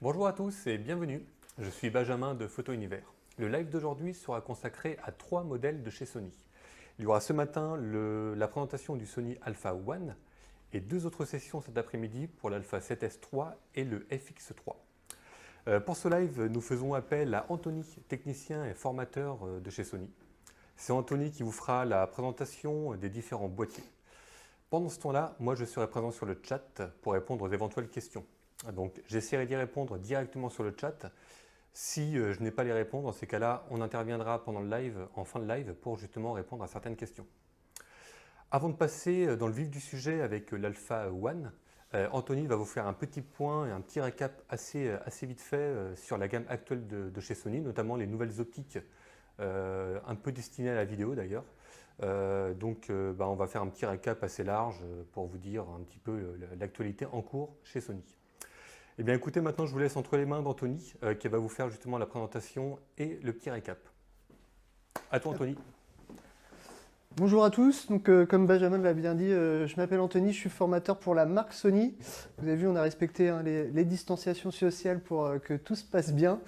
Bonjour à tous et bienvenue. Je suis Benjamin de Photo Univers. Le live d'aujourd'hui sera consacré à 3 modèles de chez Sony. Il y aura ce matin la présentation du Sony Alpha One et 2 autres sessions cet après-midi pour l'Alpha 7S III et le FX3. Pour ce live, nous faisons appel à Anthony, technicien et formateur de chez Sony. C'est Anthony qui vous fera la présentation des différents boîtiers. Pendant ce temps-là, moi je serai présent sur le chat pour répondre aux éventuelles questions. Donc j'essaierai d'y répondre directement sur le chat. Si je n'ai pas les réponses, dans ces cas-là, on interviendra pendant le live, en fin de live, pour justement répondre à certaines questions. Avant de passer dans le vif du sujet avec l'Alpha One, Anthony va vous faire un petit point et un petit récap assez vite fait sur la gamme actuelle de chez Sony, notamment les nouvelles optiques, un peu destinées à la vidéo d'ailleurs. On va faire un petit récap assez large pour vous dire un petit peu l'actualité en cours chez Sony. Eh bien écoutez, maintenant je vous laisse entre les mains d'Anthony qui va vous faire justement la présentation et le petit récap. À toi Anthony. Bonjour à tous, comme Benjamin l'a bien dit, je m'appelle Anthony, je suis formateur pour la marque Sony. Vous avez vu, on a respecté les distanciations sociales pour que tout se passe bien.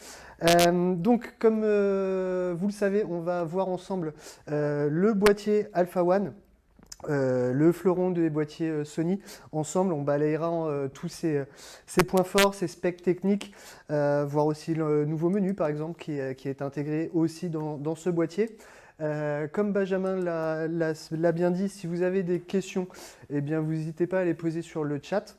Comme vous le savez, on va voir ensemble le boîtier Alpha One. Le fleuron des boîtiers Sony. Ensemble, on balayera tous ces points forts, ces specs techniques, voir aussi le nouveau menu par exemple qui est intégré aussi dans ce boîtier. Comme Benjamin l'a bien dit, si vous avez des questions, eh bien, vous n'hésitez pas à les poser sur le chat.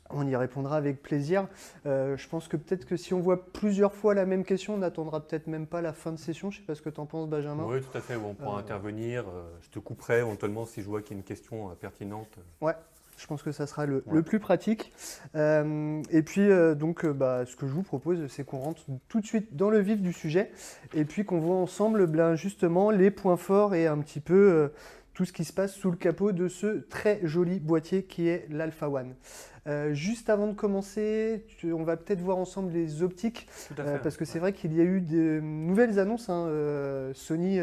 On y répondra avec plaisir. Je pense que peut-être que si on voit plusieurs fois la même question, on n'attendra peut-être même pas la fin de session. Je ne sais pas ce que tu en penses, Benjamin. Oui, tout à fait. On pourra intervenir. Je te couperai éventuellement si je vois qu'il y a une question pertinente. Ouais. Je pense que ça sera le plus pratique. Ce que je vous propose, c'est qu'on rentre tout de suite dans le vif du sujet et puis qu'on voit ensemble justement les points forts et un petit peu tout ce qui se passe sous le capot de ce très joli boîtier qui est l'Alpha One. Juste avant de commencer, on va peut-être voir ensemble les optiques parce que c'est vrai qu'il y a eu de nouvelles annonces. Sony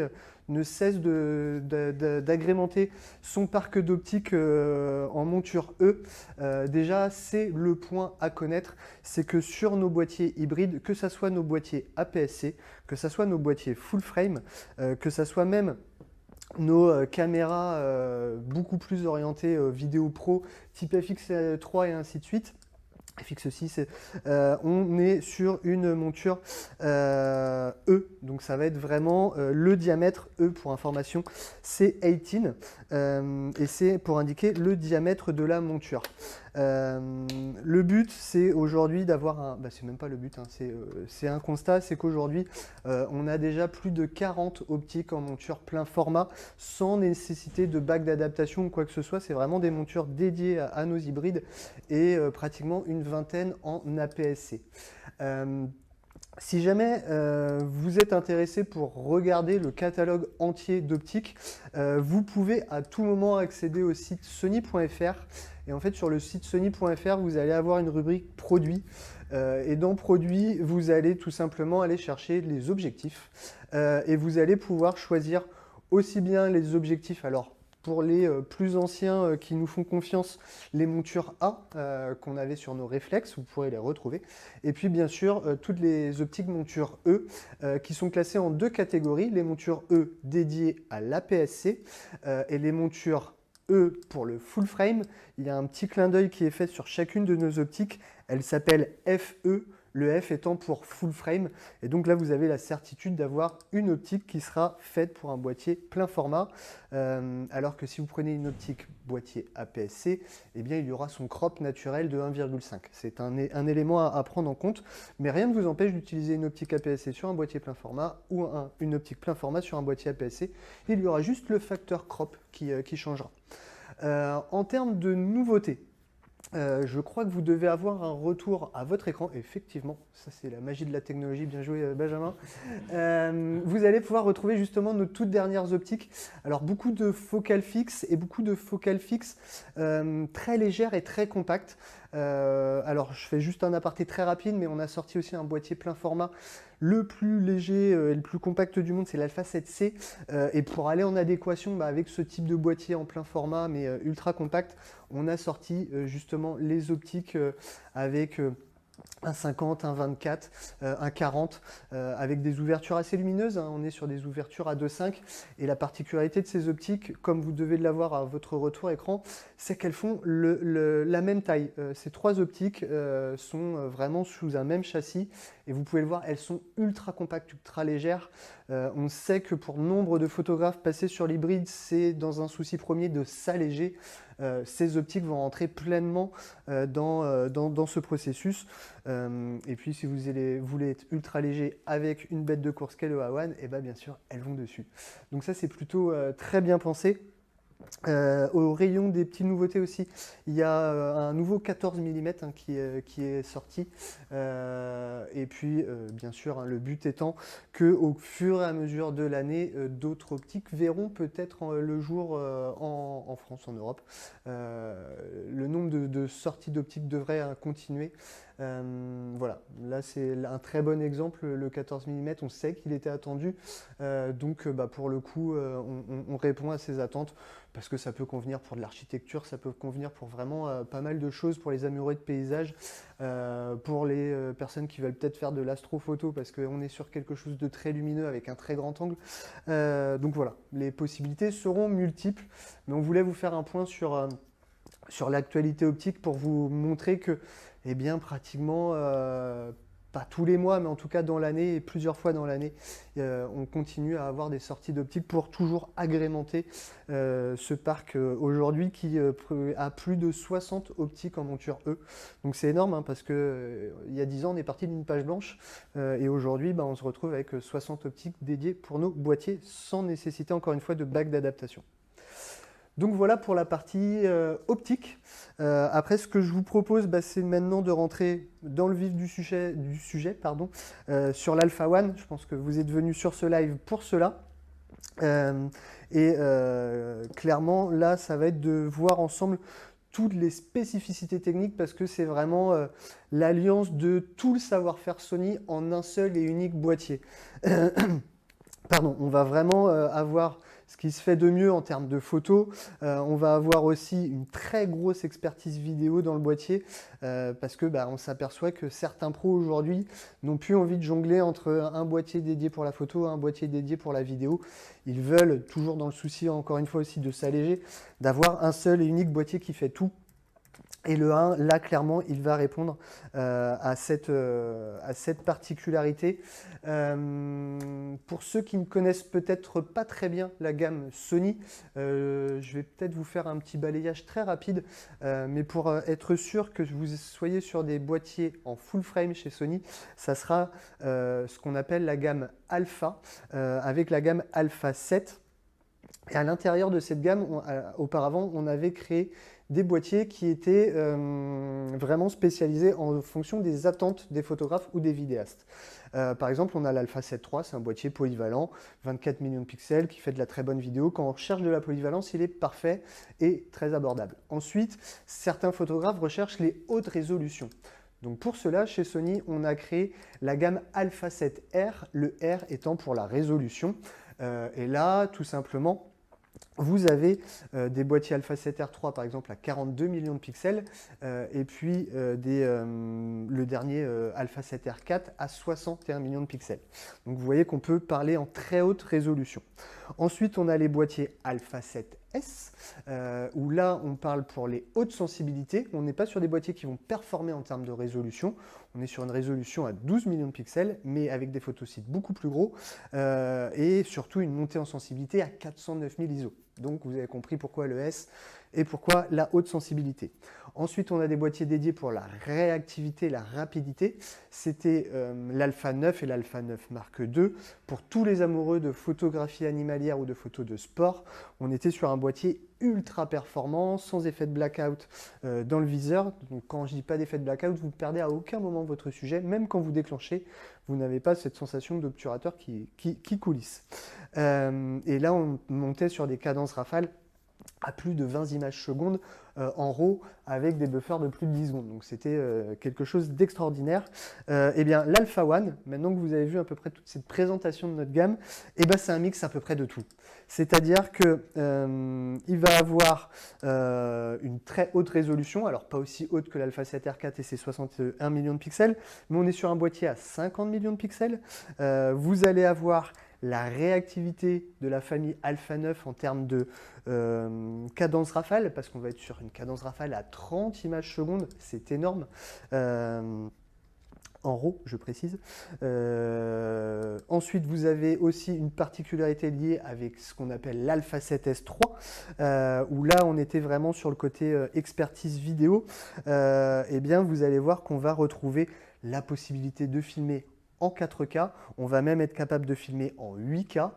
ne cesse d'agrémenter son parc d'optiques en monture E. Déjà, c'est le point à connaître, c'est que sur nos boîtiers hybrides, que ce soit nos boîtiers APS-C, que ce soit nos boîtiers full frame, que ce soit même nos caméras beaucoup plus orientées vidéo pro, type FX3 et ainsi de suite, FX6, on est sur une monture E, donc ça va être vraiment le diamètre E pour information, c'est 18 et c'est pour indiquer le diamètre de la monture. Le but c'est aujourd'hui d'avoir c'est même pas le but, c'est un constat, c'est qu'aujourd'hui on a déjà plus de 40 optiques en monture plein format sans nécessité de bac d'adaptation ou quoi que ce soit. C'est vraiment des montures dédiées à nos hybrides et pratiquement une vingtaine en APS-C. Si jamais vous êtes intéressé pour regarder le catalogue entier d'optiques, vous pouvez à tout moment accéder au site sony.fr. Et en fait, sur le site sony.fr, vous allez avoir une rubrique produits. Et dans produits, vous allez tout simplement aller chercher les objectifs. Et vous allez pouvoir choisir aussi bien les objectifs. Alors, pour les plus anciens qui nous font confiance, les montures A qu'on avait sur nos réflexes, vous pourrez les retrouver. Et puis bien sûr, toutes les optiques montures E qui sont classées en 2 catégories. Les montures E dédiées à l'APS-C et les montures E pour le full frame. Il y a un petit clin d'œil qui est fait sur chacune de nos optiques. Elle s'appelle FE. Le F étant pour full frame. Et donc là, vous avez la certitude d'avoir une optique qui sera faite pour un boîtier plein format. Alors que si vous prenez une optique boîtier APS-C, eh bien, il y aura son crop naturel de 1,5. C'est un élément à prendre en compte. Mais rien ne vous empêche d'utiliser une optique APS-C sur un boîtier plein format ou une optique plein format sur un boîtier APS-C. Il y aura juste le facteur crop qui changera. En termes de nouveautés, je crois que vous devez avoir un retour à votre écran. Effectivement, ça c'est la magie de la technologie. Bien joué Benjamin. Vous allez pouvoir retrouver justement nos toutes dernières optiques. Alors beaucoup de focales fixes et beaucoup de focales fixes très légères et très compactes. Alors je fais juste un aparté très rapide, mais on a sorti aussi un boîtier plein format. Le plus léger et le plus compact du monde, c'est l'Alpha 7C. Et pour aller en adéquation avec ce type de boîtier en plein format, mais ultra compact, on a sorti justement les optiques avec un 50, un 24, un 40, avec des ouvertures assez lumineuses, hein. On est sur des ouvertures à 2,5. Et la particularité de ces optiques, comme vous devez l'avoir à votre retour écran, c'est qu'elles font la même taille. Ces trois optiques sont vraiment sous un même châssis. Et vous pouvez le voir, elles sont ultra compactes, ultra légères. On sait que pour nombre de photographes passés sur l'hybride, c'est dans un souci premier de s'alléger. Ces optiques vont rentrer pleinement dans ce processus. Et puis si vous voulez être ultra léger avec une bête de course qu'est le A1, et bien sûr elles vont dessus. Donc ça c'est plutôt très bien pensé. Au rayon des petites nouveautés aussi, il y a un nouveau 14 mm qui est sorti. Et puis, bien sûr, hein, le but étant qu'au fur et à mesure de l'année, d'autres optiques verront peut-être le jour en France, en Europe. Le nombre de sorties d'optiques devrait continuer. Voilà, là c'est un très bon exemple, le 14 mm, on sait qu'il était attendu. Donc pour le coup, on répond à ces attentes. Parce que ça peut convenir pour de l'architecture, ça peut convenir pour vraiment pas mal de choses, pour les amoureux de paysage, pour les personnes qui veulent peut-être faire de l'astrophoto, parce qu'on est sur quelque chose de très lumineux avec un très grand angle. Donc voilà, les possibilités seront multiples, mais on voulait vous faire un point sur l'actualité optique pour vous montrer que, eh bien, pratiquement, pas tous les mois, mais en tout cas dans l'année et plusieurs fois dans l'année, on continue à avoir des sorties d'optique pour toujours agrémenter ce parc aujourd'hui qui a plus de 60 optiques en monture E. Donc c'est énorme hein, parce que il y a 10 ans, on est parti d'une page blanche et aujourd'hui, on se retrouve avec 60 optiques dédiées pour nos boîtiers sans nécessiter encore une fois de bague d'adaptation. Donc voilà pour la partie optique. Après, ce que je vous propose, c'est maintenant de rentrer dans le vif du sujet sur l'Alpha One. Je pense que vous êtes venus sur ce live pour cela. Clairement, là, ça va être de voir ensemble toutes les spécificités techniques parce que c'est vraiment l'alliance de tout le savoir-faire Sony en un seul et unique boîtier. Pardon, on va vraiment avoir ce qui se fait de mieux en termes de photos. On va avoir aussi une très grosse expertise vidéo dans le boîtier parce que on s'aperçoit que certains pros aujourd'hui n'ont plus envie de jongler entre un boîtier dédié pour la photo et un boîtier dédié pour la vidéo. Ils veulent, toujours dans le souci encore une fois aussi de s'alléger, d'avoir un seul et unique boîtier qui fait tout. Et le 1, là, clairement, il va répondre à cette particularité. Pour ceux qui ne connaissent peut-être pas très bien la gamme Sony, je vais peut-être vous faire un petit balayage très rapide, mais pour être sûr que vous soyez sur des boîtiers en full frame chez Sony, ça sera ce qu'on appelle la gamme Alpha, avec la gamme Alpha 7. Et à l'intérieur de cette gamme, auparavant, on avait créé des boîtiers qui étaient vraiment spécialisés en fonction des attentes des photographes ou des vidéastes. Par exemple, on a l'Alpha 7 III, c'est un boîtier polyvalent, 24 millions de pixels, qui fait de la très bonne vidéo. Quand on recherche de la polyvalence, il est parfait et très abordable. Ensuite, certains photographes recherchent les hautes résolutions. Donc pour cela, chez Sony, on a créé la gamme Alpha 7R, le R étant pour la résolution. Et là, tout simplement, vous avez des boîtiers Alpha 7R3 par exemple à 42 millions de pixels et puis le dernier Alpha 7R4 à 61 millions de pixels. Donc vous voyez qu'on peut parler en très haute résolution. Ensuite, on a les boîtiers Alpha 7S où là on parle pour les hautes sensibilités. On n'est pas sur des boîtiers qui vont performer en termes de résolution. On est sur une résolution à 12 millions de pixels, mais avec des photosites beaucoup plus gros et surtout une montée en sensibilité à 409 000 ISO. Donc vous avez compris pourquoi le S et pourquoi la haute sensibilité. Ensuite, on a des boîtiers dédiés pour la réactivité, la rapidité. C'était l'Alpha 9 et l'Alpha 9 Mark II. Pour tous les amoureux de photographie animalière ou de photos de sport, on était sur un boîtier ultra performant, sans effet de blackout dans le viseur. Donc, quand je dis pas d'effet de blackout, vous ne perdez à aucun moment votre sujet. Même quand vous déclenchez, vous n'avez pas cette sensation d'obturateur qui coulisse. Et là, on montait sur des cadences rafales à plus de 20 images secondes en RAW avec des buffers de plus de 10 secondes. Donc c'était quelque chose d'extraordinaire. Eh bien l'Alpha One, maintenant que vous avez vu à peu près toute cette présentation de notre gamme, eh ben, c'est un mix à peu près de tout. C'est-à-dire qu'il va avoir une très haute résolution, alors pas aussi haute que l'Alpha 7R4 et ses 61 millions de pixels, mais on est sur un boîtier à 50 millions de pixels. Vous allez avoir la réactivité de la famille Alpha 9 en termes de cadence rafale, parce qu'on va être sur une cadence rafale à 30 images secondes, c'est énorme. En RAW, je précise. Ensuite, vous avez aussi une particularité liée avec ce qu'on appelle l'Alpha 7S3, où là, on était vraiment sur le côté expertise vidéo. Eh bien, vous allez voir qu'on va retrouver la possibilité de filmer en 4K, on va même être capable de filmer en 8K.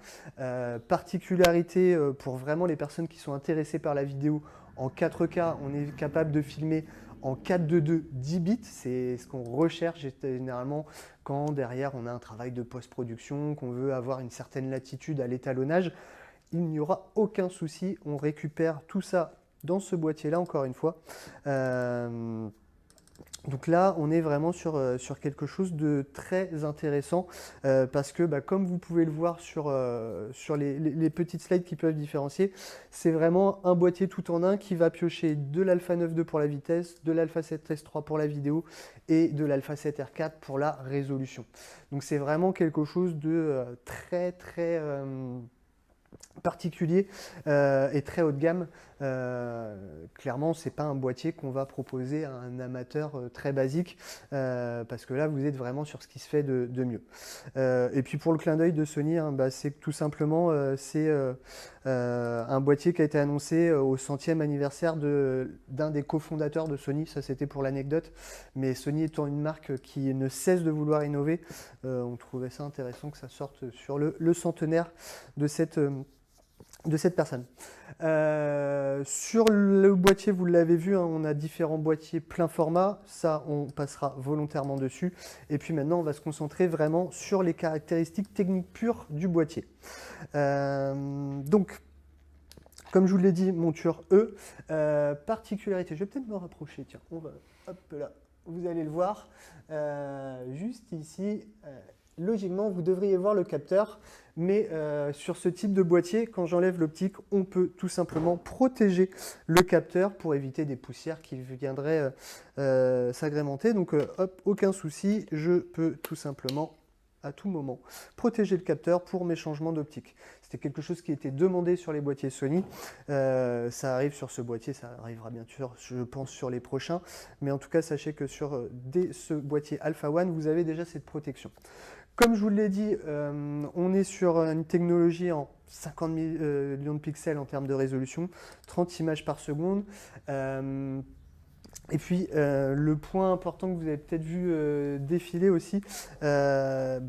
Particularité pour vraiment les personnes qui sont intéressées par la vidéo, en 4K, on est capable de filmer en 4:2 10 bits, c'est ce qu'on recherche généralement quand derrière on a un travail de post-production, qu'on veut avoir une certaine latitude à l'étalonnage. Il n'y aura aucun souci, on récupère tout ça dans ce boîtier-là, encore une fois. Donc là, on est vraiment sur quelque chose de très intéressant parce que, comme vous pouvez le voir sur les petites slides qui peuvent différencier, c'est vraiment un boîtier tout en un qui va piocher de l'Alpha 9.2 pour la vitesse, de l'Alpha 7S3 pour la vidéo et de l'Alpha 7R4 pour la résolution. Donc c'est vraiment quelque chose de très particulier et très haut de gamme. Clairement, c'est pas un boîtier qu'on va proposer à un amateur très basique parce que là, vous êtes vraiment sur ce qui se fait de mieux. Et puis pour le clin d'œil de Sony, hein, c'est tout simplement c'est un boîtier qui a été annoncé au 100e anniversaire d'un des cofondateurs de Sony. Ça, c'était pour l'anecdote. Mais Sony étant une marque qui ne cesse de vouloir innover, on trouvait ça intéressant que ça sorte sur le centenaire de cette personne. Sur le boîtier, vous l'avez vu, hein, on a différents boîtiers plein format. Ça, on passera volontairement dessus. Et puis maintenant, on va se concentrer vraiment sur les caractéristiques techniques pures du boîtier. Donc, comme je vous l'ai dit, monture E. Particularité, je vais peut-être me rapprocher. Tiens, on va, hop là, vous allez le voir. Juste ici, logiquement, vous devriez voir le capteur. Mais sur ce type de boîtier, quand j'enlève l'optique, on peut tout simplement protéger le capteur pour éviter des poussières qui viendraient s'agrémenter. Donc, hop, aucun souci, je peux tout simplement, à tout moment, protéger le capteur pour mes changements d'optique. C'était quelque chose qui était demandé sur les boîtiers Sony. Ça arrive sur ce boîtier, ça arrivera bien sûr, je pense, sur les prochains. Mais en tout cas, sachez que dès ce boîtier Alpha One, vous avez déjà cette protection. Comme je vous l'ai dit, on est sur une technologie en 50 millions de pixels en termes de résolution, 30 images par seconde. Et puis, le point important que vous avez peut-être vu défiler aussi, là,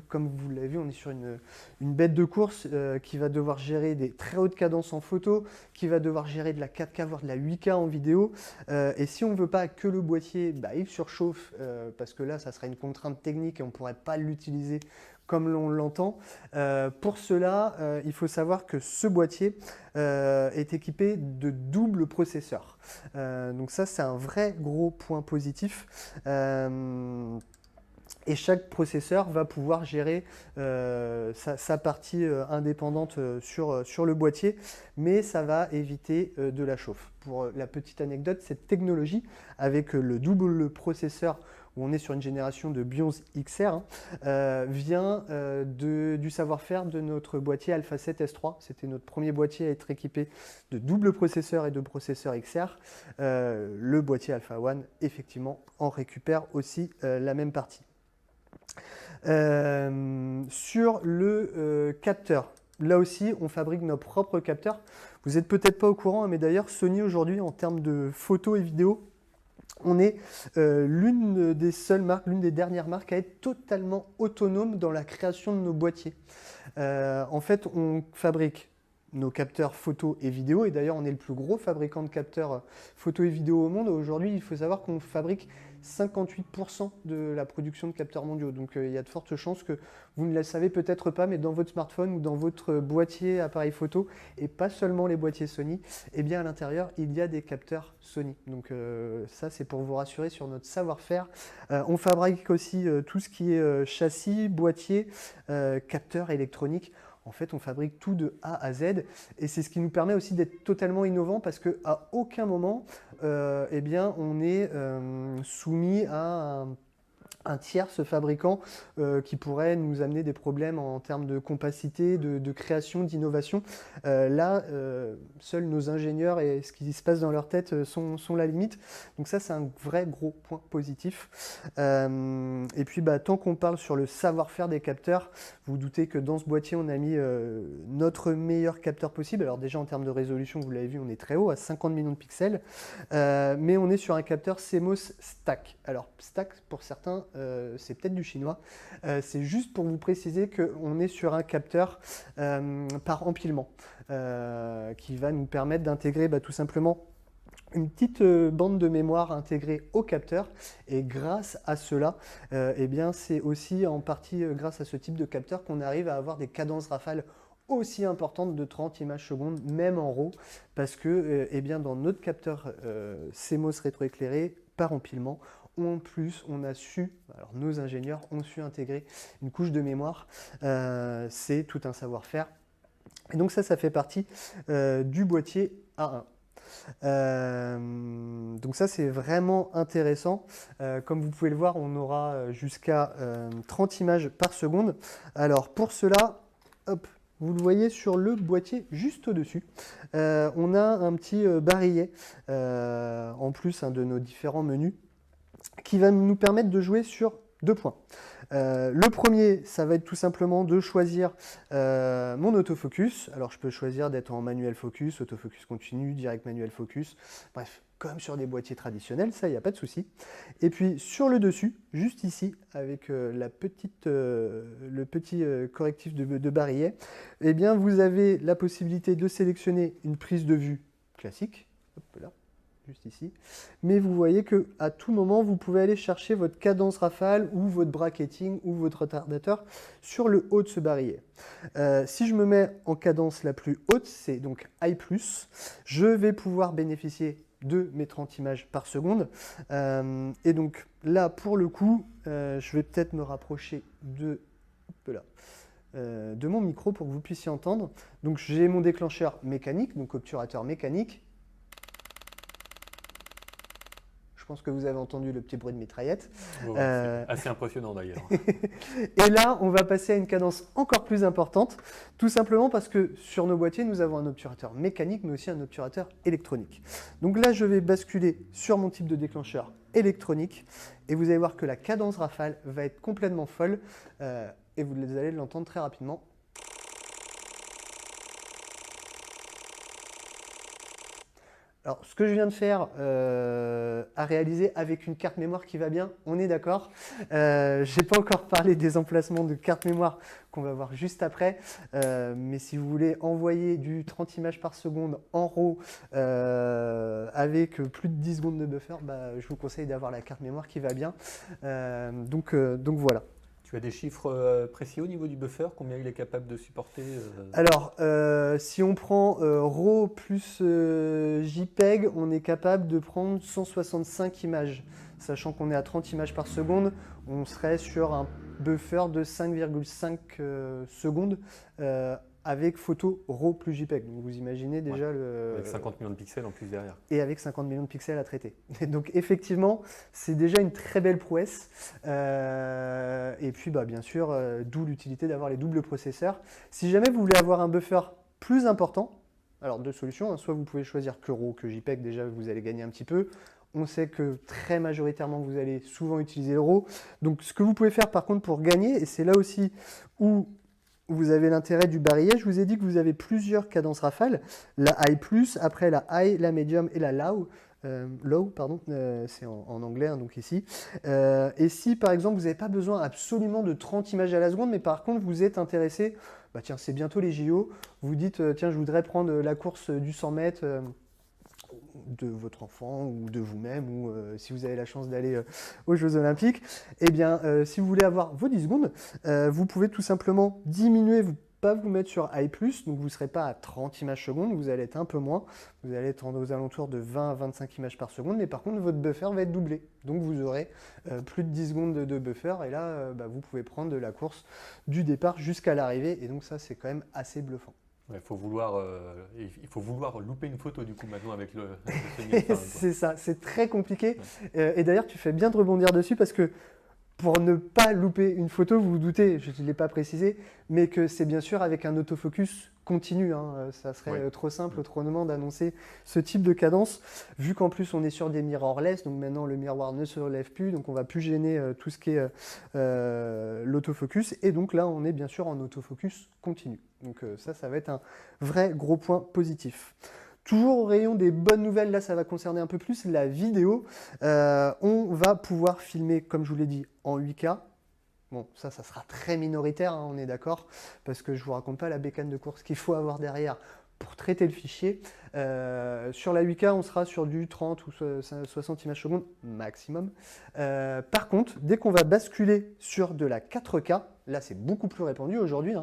comme vous l'avez vu, on est sur une bête de course qui va devoir gérer des très hautes cadences en photo, qui va devoir gérer de la 4K, voire de la 8K en vidéo. Et si on ne veut pas que le boîtier il surchauffe, parce que là, ça sera une contrainte technique et on ne pourrait pas l'utiliser comme on l'entend. Pour cela, il faut savoir que ce boîtier est équipé de double processeur. Donc ça, c'est un vrai gros point positif. Et chaque processeur va pouvoir gérer sa partie indépendante sur le boîtier, mais ça va éviter de la chauffe. Pour la petite anecdote, cette technologie, avec le double processeur, où on est sur une génération de Bions XR, vient du savoir-faire de notre boîtier Alpha 7S3. C'était notre premier boîtier à être équipé de double processeur et de processeur XR. Le boîtier Alpha One, effectivement, en récupère aussi la même partie. Sur le capteur, là aussi, on fabrique nos propres capteurs. Vous n'êtes peut-être pas au courant, mais d'ailleurs, Sony aujourd'hui, en termes de photos et vidéos, on est l'une des seules marques, l'une des dernières marques à être totalement autonome dans la création de nos boîtiers. En fait, on fabrique nos capteurs photo et vidéo. Et d'ailleurs, on est le plus gros fabricant de capteurs photo et vidéo au monde. Aujourd'hui, il faut savoir qu'on fabrique 58% de la production de capteurs mondiaux. Donc, il y a de fortes chances que vous ne le savez peut-être pas, mais dans votre smartphone ou dans votre boîtier appareil photo, et pas seulement les boîtiers Sony, eh bien à l'intérieur, il y a des capteurs Sony. Donc, ça, c'est pour vous rassurer sur notre savoir-faire. On fabrique aussi tout ce qui est châssis, boîtier, capteurs électroniques. En fait, on fabrique tout de A à Z et c'est ce qui nous permet aussi d'être totalement innovant parce qu'à aucun moment, eh bien, on est soumis à un tierce fabricant qui pourrait nous amener des problèmes en termes de compacité, de création, d'innovation. Là, seuls nos ingénieurs et ce qui se passe dans leur tête sont la limite. Donc ça, c'est un vrai gros point positif. Et puis, tant qu'on parle sur le savoir-faire des capteurs, vous vous doutez que dans ce boîtier, on a mis notre meilleur capteur possible. Alors déjà, en termes de résolution, vous l'avez vu, on est très haut, à 50 millions de pixels. Mais on est sur un capteur CMOS Stack. Alors, Stack, pour certains, c'est peut-être du chinois. C'est juste pour vous préciser qu'on est sur un capteur par empilement qui va nous permettre d'intégrer tout simplement une petite bande de mémoire intégrée au capteur et grâce à cela, eh bien, c'est aussi en partie grâce à ce type de capteur qu'on arrive à avoir des cadences rafales aussi importantes de 30 images secondes, même en RAW, parce que eh bien, dans notre capteur CMOS rétroéclairé par empilement, en plus, on a su, alors nos ingénieurs ont su intégrer une couche de mémoire. C'est tout un savoir-faire. Et donc ça fait partie du boîtier A1. Donc ça, c'est vraiment intéressant. Comme vous pouvez le voir, on aura jusqu'à 30 images par seconde. Alors pour cela, hop, vous le voyez sur le boîtier juste au-dessus. On a un petit barillet, en plus de nos différents menus, qui va nous permettre de jouer sur 2 points. Le premier, ça va être tout simplement de choisir mon autofocus. Alors, je peux choisir d'être en manuel focus, autofocus continu, direct manuel focus. Bref, comme sur des boîtiers traditionnels, ça, il n'y a pas de souci. Et puis, sur le dessus, juste ici, avec le petit correctif de barillet, eh bien, vous avez la possibilité de sélectionner une prise de vue classique. Hop là. Juste ici. Mais vous voyez qu'à tout moment, vous pouvez aller chercher votre cadence rafale ou votre bracketing ou votre retardateur sur le haut de ce barillet. Si je me mets en cadence la plus haute, c'est donc High+, je vais pouvoir bénéficier de mes 30 images par seconde. Et donc là, pour le coup, je vais peut-être me rapprocher de mon micro pour que vous puissiez entendre. Donc j'ai mon déclencheur mécanique, donc obturateur mécanique. Je pense que vous avez entendu le petit bruit de mitraillette. Oh, c'est assez impressionnant d'ailleurs. Et là, on va passer à une cadence encore plus importante, tout simplement parce que sur nos boîtiers, nous avons un obturateur mécanique, mais aussi un obturateur électronique. Donc là, je vais basculer sur mon type de déclencheur électronique, et vous allez voir que la cadence rafale va être complètement folle, et vous allez l'entendre très rapidement. Alors, ce que je viens de faire à réaliser avec une carte mémoire qui va bien, on est d'accord. Je n'ai pas encore parlé des emplacements de carte mémoire qu'on va voir juste après. Mais si vous voulez envoyer du 30 images par seconde en RAW avec plus de 10 secondes de buffer, je vous conseille d'avoir la carte mémoire qui va bien. Donc voilà. Tu as des chiffres précis au niveau du buffer? Combien il est capable de supporter Alors, si on prend RAW plus JPEG, on est capable de prendre 165 images. Sachant qu'on est à 30 images par seconde, on serait sur un buffer de 5,5 secondes avec photo RAW plus JPEG. Donc vous imaginez déjà le... Avec 50 millions de pixels en plus derrière. Et avec 50 millions de pixels à traiter. Et donc effectivement, c'est déjà une très belle prouesse. Et puis bien sûr, d'où l'utilité d'avoir les doubles processeurs. Si jamais vous voulez avoir un buffer plus important, alors deux solutions, soit vous pouvez choisir que RAW, que JPEG, déjà vous allez gagner un petit peu. On sait que très majoritairement, vous allez souvent utiliser le RAW. Donc ce que vous pouvez faire par contre pour gagner, et c'est là aussi où vous avez l'intérêt du barillet, je vous ai dit que vous avez plusieurs cadences rafales, la High+, après la High, la Medium et la Low. C'est en anglais, donc ici. Et si par exemple vous n'avez pas besoin absolument de 30 images à la seconde, mais par contre vous êtes intéressé bah tiens, c'est bientôt les JO, vous dites, tiens, je voudrais prendre la course du 100 mètres de votre enfant ou de vous-même, ou si vous avez la chance d'aller aux Jeux Olympiques, eh bien, si vous voulez avoir vos 10 secondes, vous pouvez tout simplement diminuer, pas vous mettre sur I+, donc vous ne serez pas à 30 images secondes, vous allez être un peu moins, vous allez être aux alentours de 20 à 25 images par seconde, mais par contre, votre buffer va être doublé. Donc vous aurez plus de 10 secondes de buffer, et là, bah, vous pouvez prendre de la course du départ jusqu'à l'arrivée, et donc ça, c'est quand même assez bluffant. Ouais, il faut vouloir louper une photo du coup maintenant avec le Sony Alpha 1, quoi. C'est ça, c'est très compliqué. Et d'ailleurs, tu fais bien de rebondir dessus parce que pour ne pas louper une photo, vous vous doutez, je ne l'ai pas précisé, mais que c'est bien sûr avec un autofocus continu. Ça serait trop simple autrement d'annoncer ce type de cadence, vu qu'en plus on est sur des mirrorless, donc maintenant le miroir ne se relève plus, donc on ne va plus gêner tout ce qui est l'autofocus. Et donc là, on est bien sûr en autofocus continu. Donc ça va être un vrai gros point positif. Toujours au rayon des bonnes nouvelles, là ça va concerner un peu plus la vidéo. On va pouvoir filmer, comme je vous l'ai dit, en 8K. Bon, ça sera très minoritaire, on est d'accord, parce que je ne vous raconte pas la bécane de course qu'il faut avoir derrière pour traiter le fichier. Sur la 8K, on sera sur du 30 ou 60 images secondes maximum. Par contre, dès qu'on va basculer sur de la 4K, là c'est beaucoup plus répandu aujourd'hui,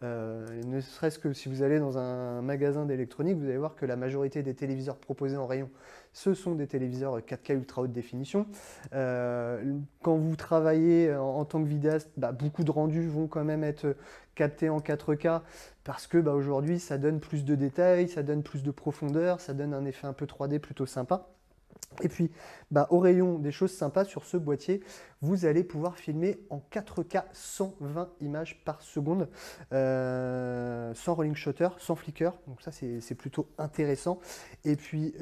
ne serait-ce que si vous allez dans un magasin d'électronique, vous allez voir que la majorité des téléviseurs proposés en rayon, ce sont des téléviseurs 4K ultra haute définition. Quand vous travaillez en tant que vidéaste, beaucoup de rendus vont quand même être captés en 4K parce que aujourd'hui ça donne plus de détails, ça donne plus de profondeur, ça donne un effet un peu 3D plutôt sympa. Et puis, au rayon des choses sympas sur ce boîtier, vous allez pouvoir filmer en 4K 120 images par seconde, sans rolling shutter, sans flicker. Donc ça, c'est plutôt intéressant. Et puis,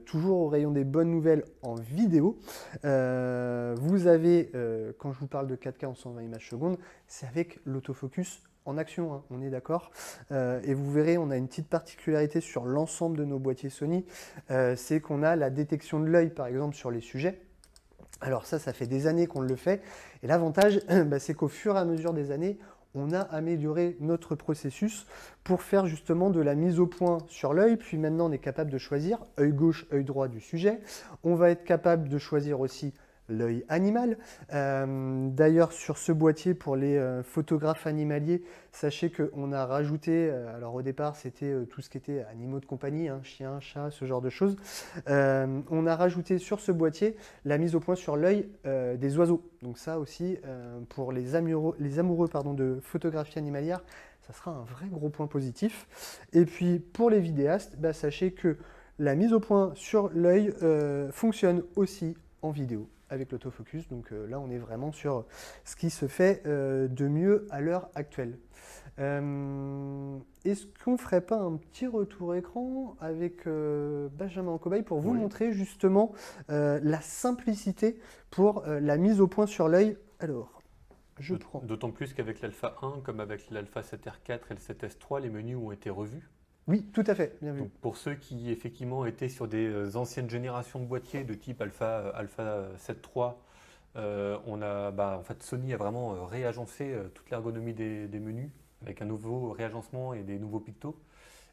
toujours au rayon des bonnes nouvelles en vidéo, vous avez, quand je vous parle de 4K en 120 images secondes, c'est avec l'autofocus en action, on est d'accord. Et vous verrez, on a une petite particularité sur l'ensemble de nos boîtiers Sony, c'est qu'on a la détection de l'œil, par exemple, sur les sujets. Alors ça fait des années qu'on le fait. Et l'avantage, c'est qu'au fur et à mesure des années, on a amélioré notre processus pour faire justement de la mise au point sur l'œil. Puis maintenant, on est capable de choisir œil gauche, œil droit du sujet. On va être capable de choisir aussi l'œil animal. D'ailleurs, sur ce boîtier, pour les photographes animaliers, sachez qu'on a rajouté, alors au départ, c'était tout ce qui était animaux de compagnie, chiens, chats, ce genre de choses. On a rajouté sur ce boîtier la mise au point sur l'œil des oiseaux. Donc ça aussi, pour les amoureux de photographie animalière, ça sera un vrai gros point positif. Et puis, pour les vidéastes, sachez que la mise au point sur l'œil fonctionne aussi en vidéo avec l'autofocus. Donc là, on est vraiment sur ce qui se fait de mieux à l'heure actuelle. Est-ce qu'on ne ferait pas un petit retour écran avec Benjamin en cobaye pour vous montrer justement la simplicité pour la mise au point sur l'œil. Alors, je prends. D'autant plus qu'avec l'Alpha 1, comme avec l'Alpha 7R4 et le 7S3, les menus ont été revus. Oui, tout à fait, bien vu. Donc pour ceux qui effectivement étaient sur des anciennes générations de boîtiers de type Alpha 7.3, en fait, Sony a vraiment réagencé toute l'ergonomie des menus avec un nouveau réagencement et des nouveaux pictos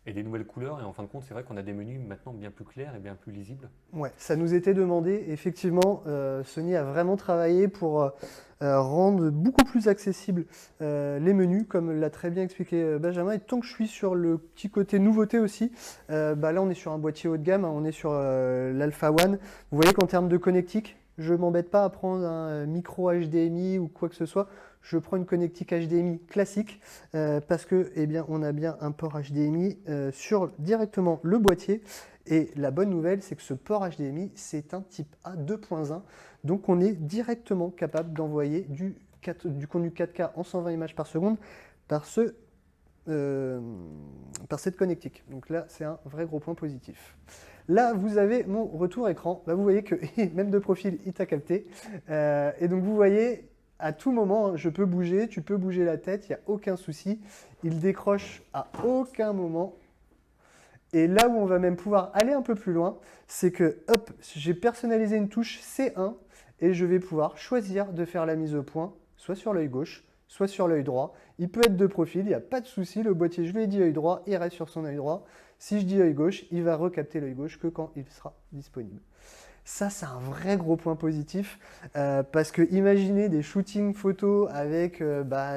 et des nouvelles couleurs. Et en fin de compte, c'est vrai qu'on a des menus maintenant bien plus clairs et bien plus lisibles. Ouais, ça nous était demandé. Effectivement, Sony a vraiment travaillé pour rendre beaucoup plus accessibles les menus, comme l'a très bien expliqué Benjamin. Et tant que je suis sur le petit côté nouveauté aussi, là on est sur un boîtier haut de gamme, on est sur l'Alpha One. Vous voyez qu'en termes de connectique, je ne m'embête pas à prendre un micro HDMI ou quoi que ce soit. Je prends une connectique HDMI classique parce que, on a bien un port HDMI sur directement le boîtier. Et la bonne nouvelle, c'est que ce port HDMI, c'est un type A 2.1. Donc, on est directement capable d'envoyer du contenu 4K en 120 images par seconde par cette connectique. Donc là, c'est un vrai gros point positif. Là, vous avez mon retour écran. Là, vous voyez que même de profil, il t'a capté. Et donc, vous voyez, à tout moment, je peux bouger, tu peux bouger la tête, il n'y a aucun souci. Il décroche à aucun moment. Et là où on va même pouvoir aller un peu plus loin, c'est que, hop, j'ai personnalisé une touche C1 et je vais pouvoir choisir de faire la mise au point, soit sur l'œil gauche, soit sur l'œil droit. Il peut être de profil, il n'y a pas de souci. Le boîtier, je lui ai dit œil droit, il reste sur son œil droit. Si je dis œil gauche, il va recapter l'œil gauche que quand il sera disponible. Ça, c'est un vrai gros point positif parce que imaginez des shootings photos avec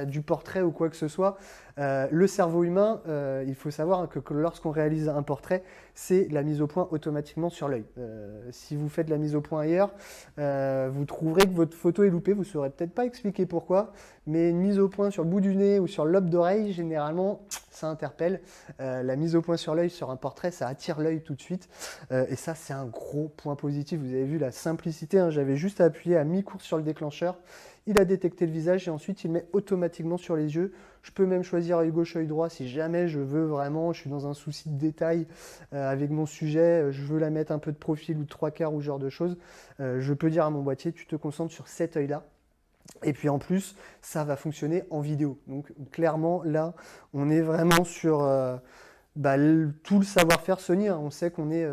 du portrait ou quoi que ce soit. Le cerveau humain, il faut savoir que lorsqu'on réalise un portrait, c'est la mise au point automatiquement sur l'œil. Si vous faites la mise au point ailleurs, vous trouverez que votre photo est loupée. Vous ne saurez peut-être pas expliquer pourquoi, mais une mise au point sur le bout du nez ou sur le lobe d'oreille, généralement, ça interpelle. La mise au point sur l'œil sur un portrait, ça attire l'œil tout de suite. Et ça, c'est un gros point positif. Vous avez vu la simplicité, hein, j'avais juste à appuyer à mi-course sur le déclencheur. Il a détecté le visage et ensuite il met automatiquement sur les yeux. Je peux même choisir œil gauche, œil droit si jamais je veux vraiment, je suis dans un souci de détail avec mon sujet, je veux la mettre un peu de profil ou de 3/4 ou ce genre de choses. Je peux dire à mon boîtier, tu te concentres sur cet œil-là. Et puis en plus, ça va fonctionner en vidéo. Donc clairement, là, on est vraiment sur tout le savoir-faire Sony. Hein. On sait qu'on est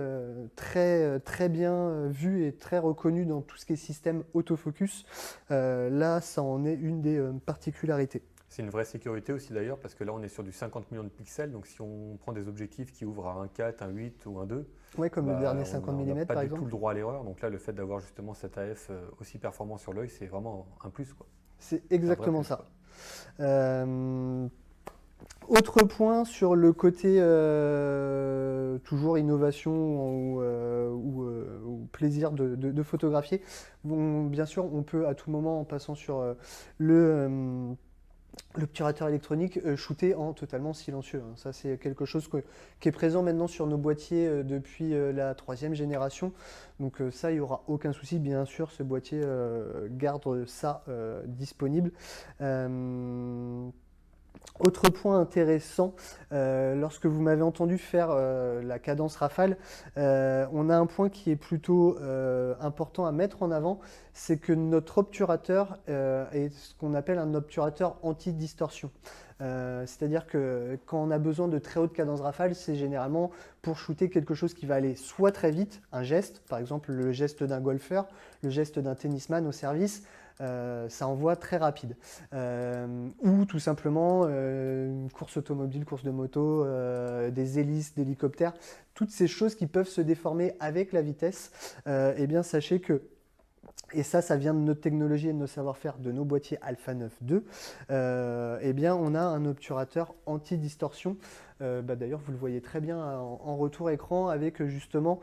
très bien vu et très reconnu dans tout ce qui est système autofocus. Là, ça en est une des particularités. C'est une vraie sécurité aussi d'ailleurs, parce que là on est sur du 50 millions de pixels, donc si on prend des objectifs qui ouvrent à 1.4, 1.8 ou 1.2, ouais, comme le dernier 50 mm on n'a pas par du exemple. tout le droit à l'erreur, donc là le fait d'avoir justement cet AF aussi performant sur l'œil, c'est vraiment un plus, quoi. C'est exactement plus, ça. Quoi. Autre point sur le côté toujours innovation ou plaisir de photographier. Bon, bien sûr, on peut à tout moment, en passant sur l'obturateur électronique, shooter en totalement silencieux. Hein. Ça, c'est quelque chose qui est présent maintenant sur nos boîtiers depuis la 3e génération. Donc ça, il n'y aura aucun souci. Bien sûr, ce boîtier garde ça disponible. Autre point intéressant, lorsque vous m'avez entendu faire la cadence rafale, on a un point qui est plutôt important à mettre en avant, c'est que notre obturateur est ce qu'on appelle un obturateur anti-distorsion. C'est-à-dire que quand on a besoin de très haute cadence rafale, c'est généralement pour shooter quelque chose qui va aller soit très vite, un geste, par exemple le geste d'un golfeur, le geste d'un tennisman au service, ça envoie très rapide. Ou tout simplement une course automobile, course de moto, des hélices, d'hélicoptères, toutes ces choses qui peuvent se déformer avec la vitesse, eh bien sachez que, et ça vient de notre technologie et de nos savoir-faire de nos boîtiers Alpha 9 II, eh bien on a un obturateur anti-distorsion. D'ailleurs, vous le voyez très bien en retour écran avec justement,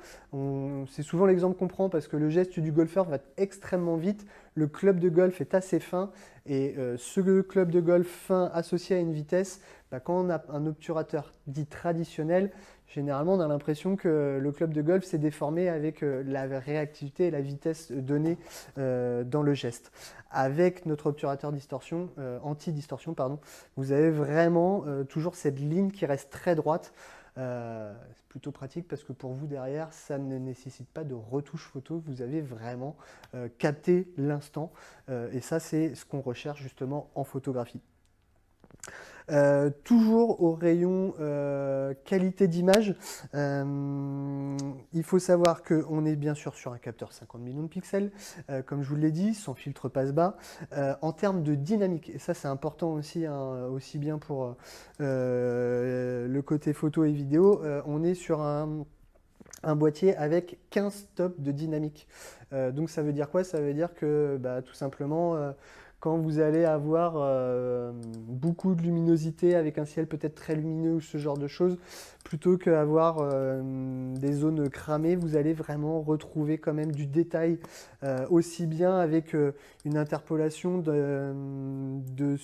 c'est souvent l'exemple qu'on prend parce que le geste du golfeur va extrêmement vite, le club de golf est assez fin et ce club de golf fin associé à une vitesse, quand on a un obturateur dit traditionnel, généralement on a l'impression que le club de golf s'est déformé avec la réactivité et la vitesse donnée dans le geste. Avec notre obturateur distorsion, anti-distorsion, pardon, vous avez vraiment toujours cette ligne qui reste très droite. C'est plutôt pratique parce que pour vous derrière, ça ne nécessite pas de retouche photo. Vous avez vraiment capté l'instant et ça, c'est ce qu'on recherche justement en photographie. Toujours au rayon qualité d'image, il faut savoir qu'on est bien sûr sur un capteur 50 millions de pixels, comme je vous l'ai dit, sans filtre passe-bas. En termes de dynamique, et ça c'est important aussi, hein, aussi bien pour le côté photo et vidéo, on est sur un boîtier avec 15 tops de dynamique. Donc ça veut dire quoi? Ça veut dire que tout simplement, quand vous allez avoir beaucoup de luminosité avec un ciel peut-être très lumineux ou ce genre de choses, plutôt qu'avoir des zones cramées, vous allez vraiment retrouver quand même du détail, aussi bien avec une interpolation de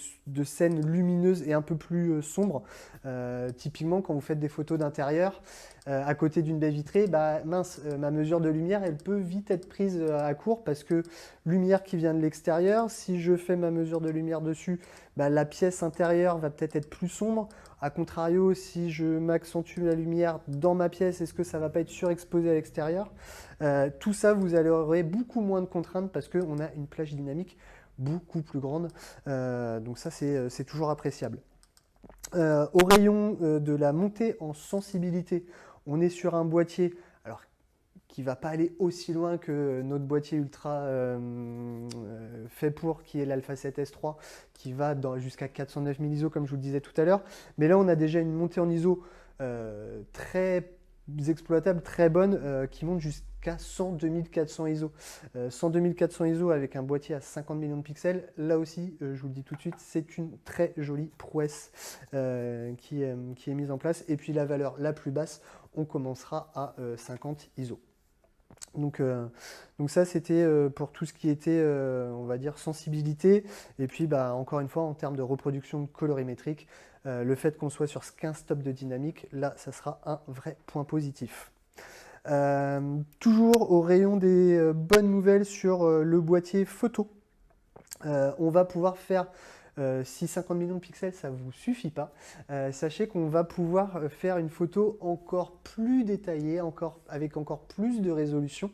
scènes lumineuses et un peu plus sombres. Typiquement, quand vous faites des photos d'intérieur, à côté d'une baie vitrée, ma mesure de lumière, elle peut vite être prise à court parce que lumière qui vient de l'extérieur, si je fais ma mesure de lumière dessus, la pièce intérieure va peut-être être plus sombre. A contrario, si je m'accentue la lumière dans ma pièce, est-ce que ça ne va pas être surexposé à l'extérieur? Tout ça, vous aurez beaucoup moins de contraintes parce qu'on a une plage dynamique beaucoup plus grande. Donc ça, c'est toujours appréciable. Au rayon de la montée en sensibilité, on est sur un boîtier alors, qui ne va pas aller aussi loin que notre boîtier ultra fait pour, qui est l'Alpha 7S3, qui va jusqu'à 409 000 ISO, comme je vous le disais tout à l'heure. Mais là, on a déjà une montée en ISO très exploitable, très bonne, qui monte jusqu'à 102 400 ISO. 102 400 ISO avec un boîtier à 50 millions de pixels, là aussi, je vous le dis tout de suite, c'est une très jolie prouesse qui est mise en place. Et puis la valeur la plus basse, on commencera à 50 ISO. Donc ça, c'était pour tout ce qui était, on va dire, sensibilité. Et puis, encore une fois, en termes de reproduction colorimétrique, le fait qu'on soit sur 15 stops de dynamique, là, ça sera un vrai point positif. Toujours au rayon des bonnes nouvelles sur le boîtier photo. On va pouvoir faire, si 50 millions de pixels, ça ne vous suffit pas, sachez qu'on va pouvoir faire une photo encore plus détaillée, avec encore plus de résolution.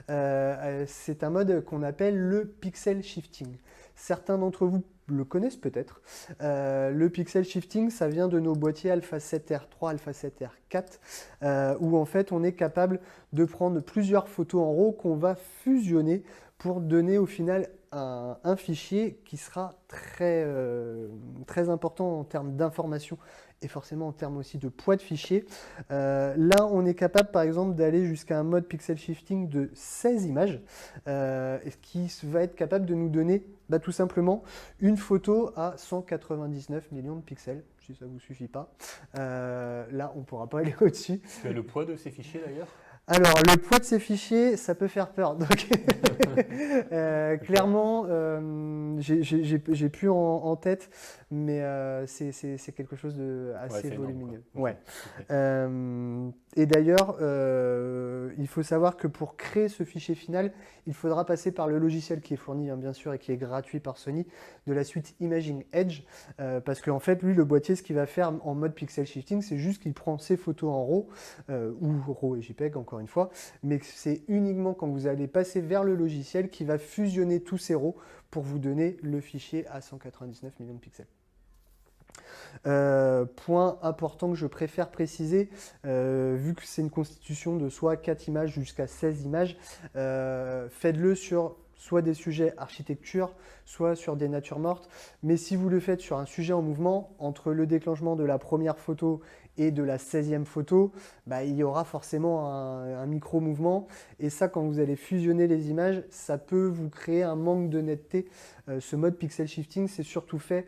C'est un mode qu'on appelle le pixel shifting. Certains d'entre vous le connaissent peut-être. Le pixel shifting, ça vient de nos boîtiers Alpha 7R3, Alpha 7R4, où en fait on est capable de prendre plusieurs photos en RAW qu'on va fusionner pour donner au final un fichier qui sera très, très important en termes d'information et forcément en termes aussi de poids de fichier. Là, on est capable par exemple d'aller jusqu'à un mode pixel shifting de 16 images, qui va être capable de nous donner tout simplement une photo à 199 millions de pixels, si ça ne vous suffit pas. Là, on ne pourra pas aller au-dessus. Tu as le poids de ces fichiers d'ailleurs? Alors, le poids de ces fichiers, ça peut faire peur. Donc, clairement, j'ai plus en tête, mais c'est quelque chose d'assez volumineux. Ouais. Et d'ailleurs, il faut savoir que pour créer ce fichier final, il faudra passer par le logiciel qui est fourni, bien sûr, et qui est gratuit par Sony, de la suite Imaging Edge, parce qu'en fait, lui, le boîtier, ce qu'il va faire en mode pixel shifting, c'est juste qu'il prend ses photos en RAW, ou RAW et JPEG, encore une fois, mais c'est uniquement quand vous allez passer vers le logiciel qui va fusionner tous ces RAW pour vous donner le fichier à 199 millions de pixels. Point important que je préfère préciser, vu que c'est une constitution de soit 4 images jusqu'à 16 images, faites-le sur soit des sujets architecture, soit sur des natures mortes. Mais si vous le faites sur un sujet en mouvement, entre le déclenchement de la première photo et de la 16e photo, il y aura forcément un micro-mouvement. Et ça, quand vous allez fusionner les images, ça peut vous créer un manque de netteté. Ce mode pixel shifting, c'est surtout fait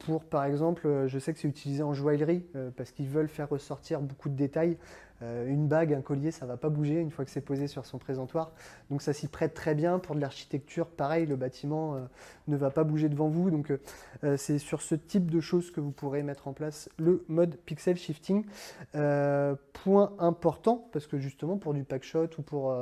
pour, par exemple, je sais que c'est utilisé en joaillerie, parce qu'ils veulent faire ressortir beaucoup de détails. Une bague, un collier, ça ne va pas bouger une fois que c'est posé sur son présentoir. Donc ça s'y prête très bien. Pour de l'architecture, pareil, le bâtiment ne va pas bouger devant vous. Donc c'est sur ce type de choses que vous pourrez mettre en place le mode pixel shifting. Point important, parce que justement pour du packshot ou pour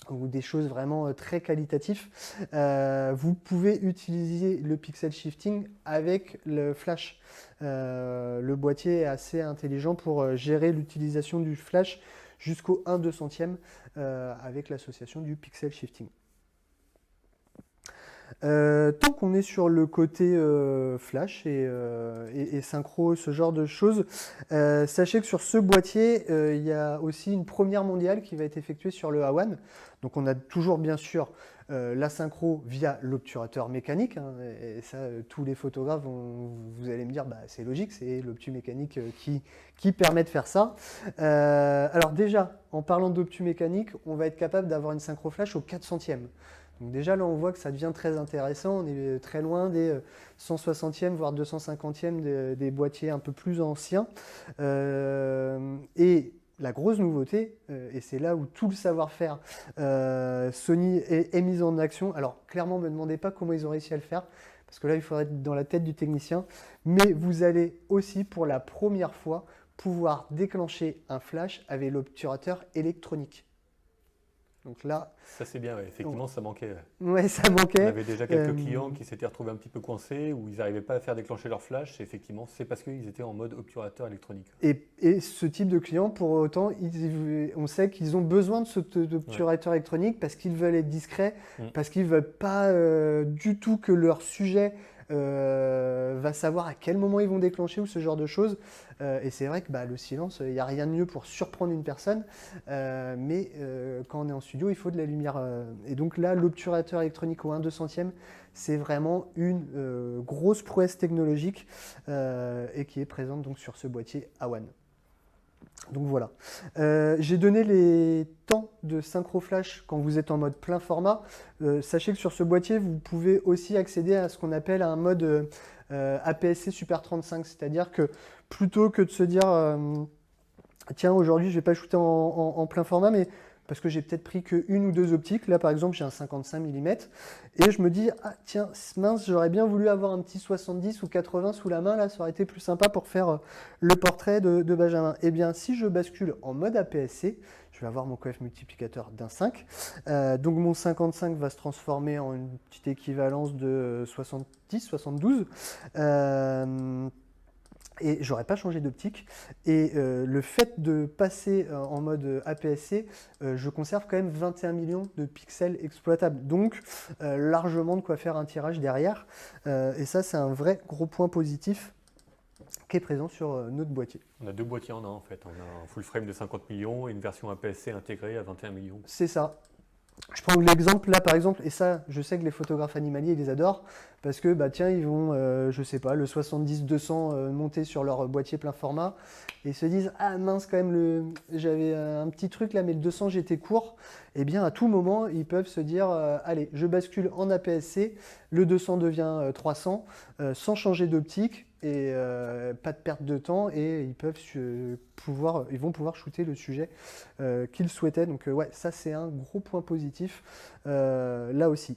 ou des choses vraiment très qualitatives, vous pouvez utiliser le pixel shifting avec le flash. Le boîtier est assez intelligent pour gérer l'utilisation du flash jusqu'au 1/200e avec l'association du pixel shifting. Tant qu'on est sur le côté flash et synchro, ce genre de choses, sachez que sur ce boîtier, il y a aussi une première mondiale qui va être effectuée sur le A1. Donc on a toujours bien sûr la synchro via l'obturateur mécanique, et ça tous les photographes vous allez me dire c'est logique, c'est l'obtus mécanique qui permet de faire ça. Alors déjà, en parlant d'obtus mécanique, on va être capable d'avoir une synchro flash au 400e. Donc déjà là on voit que ça devient très intéressant, on est très loin des 160e voire 250e des boîtiers un peu plus anciens. Et la grosse nouveauté, et c'est là où tout le savoir-faire Sony est mis en action. Alors clairement, ne me demandez pas comment ils ont réussi à le faire, parce que là il faudrait être dans la tête du technicien, mais vous allez aussi pour la première fois pouvoir déclencher un flash avec l'obturateur électronique. Donc là, ça c'est bien, effectivement ça manquait. Ouais, ça manquait. On avait déjà quelques clients qui s'étaient retrouvés un petit peu coincés, où ils n'arrivaient pas à faire déclencher leur flash, et effectivement c'est parce qu'ils étaient en mode obturateur électronique. Et ce type de clients, pour autant, on sait qu'ils ont besoin de cet obturateur électronique parce qu'ils veulent être discrets, parce qu'ils ne veulent pas du tout que leur sujet va savoir à quel moment ils vont déclencher ou ce genre de choses. Et c'est vrai que le silence, il n'y a rien de mieux pour surprendre une personne. Mais quand on est en studio, il faut de la lumière. Et donc là, l'obturateur électronique au 1/200e, c'est vraiment une grosse prouesse technologique et qui est présente donc sur ce boîtier A1. Donc voilà. J'ai donné les temps de synchro flash quand vous êtes en mode plein format. Sachez que sur ce boîtier, vous pouvez aussi accéder à ce qu'on appelle un mode APS-C Super 35, c'est-à-dire que plutôt que de se dire tiens, aujourd'hui je ne vais pas shooter en plein format, mais parce que j'ai peut-être pris qu'une ou deux optiques. Là, par exemple, j'ai un 55 mm. Et je me dis, ah tiens, mince, j'aurais bien voulu avoir un petit 70 ou 80 sous la main. Là, ça aurait été plus sympa pour faire le portrait de Benjamin. Eh bien, si je bascule en mode APS-C, je vais avoir mon coef multiplicateur d'1,5. Donc, mon 55 va se transformer en une petite équivalence de 70, 72. Et j'aurais pas changé d'optique. Et le fait de passer en mode APS-C, je conserve quand même 21 millions de pixels exploitables. Donc largement de quoi faire un tirage derrière. Et ça, c'est un vrai gros point positif qui est présent sur notre boîtier. On a deux boîtiers en un en fait. On a un full frame de 50 millions et une version APS-C intégrée à 21 millions. C'est ça. Je prends l'exemple là par exemple, et ça je sais que les photographes animaliers ils les adorent parce que tiens ils vont je sais pas le 70-200 monter sur leur boîtier plein format et ils se disent ah mince quand même j'avais un petit truc là mais le 200 j'étais court. Et bien à tout moment ils peuvent se dire allez je bascule en APS-C, le 200 devient 300 sans changer d'optique et pas de perte de temps et ils vont pouvoir shooter le sujet qu'ils souhaitaient. Donc ouais, ça c'est un gros point positif là aussi.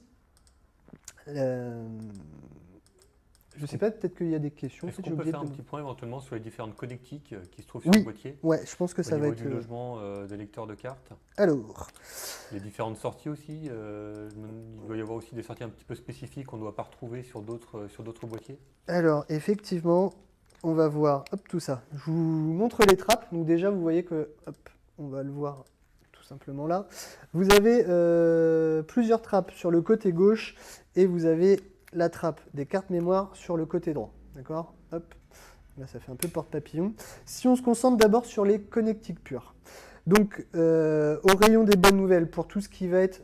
Je sais pas, peut-être qu'il y a des questions. Est-ce qu'on peut faire un petit point éventuellement sur les différentes connectiques qui se trouvent sur oui, le boîtier? Ouais, je pense que ça va être... Au niveau du logement des lecteurs de cartes. Alors... Les différentes sorties aussi. Il doit y avoir aussi des sorties un petit peu spécifiques qu'on ne doit pas retrouver sur d'autres boîtiers. Alors, effectivement, on va voir tout ça. Je vous montre les trappes. Donc déjà, vous voyez que... on va le voir tout simplement là. Vous avez plusieurs trappes sur le côté gauche et vous avez la trappe des cartes mémoire sur le côté droit. D'accord? Hop. Là, ça fait un peu porte-papillon. Si on se concentre d'abord sur les connectiques pures. Donc, au rayon des bonnes nouvelles, pour tout ce qui va être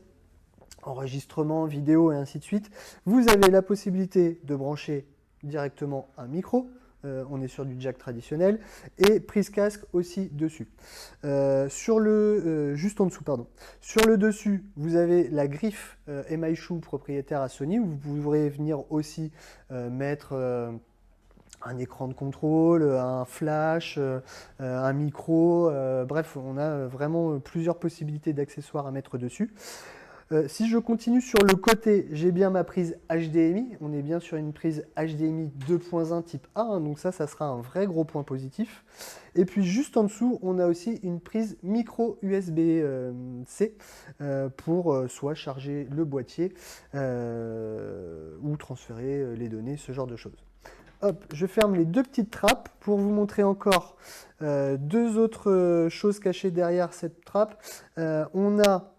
enregistrement, vidéo et ainsi de suite, vous avez la possibilité de brancher directement un micro. On est sur du jack traditionnel et prise casque aussi dessus. Juste en dessous, pardon. Sur le dessus, vous avez la griffe Emaishu propriétaire à Sony où vous pourrez venir aussi mettre un écran de contrôle, un flash, un micro. Bref, on a vraiment plusieurs possibilités d'accessoires à mettre dessus. Si je continue sur le côté, j'ai bien ma prise HDMI. On est bien sur une prise HDMI 2.1 type A, hein, donc ça sera un vrai gros point positif. Et puis juste en dessous, on a aussi une prise micro USB-C pour soit charger le boîtier ou transférer les données, ce genre de choses. Hop, je ferme les deux petites trappes pour vous montrer encore deux autres choses cachées derrière cette trappe. On a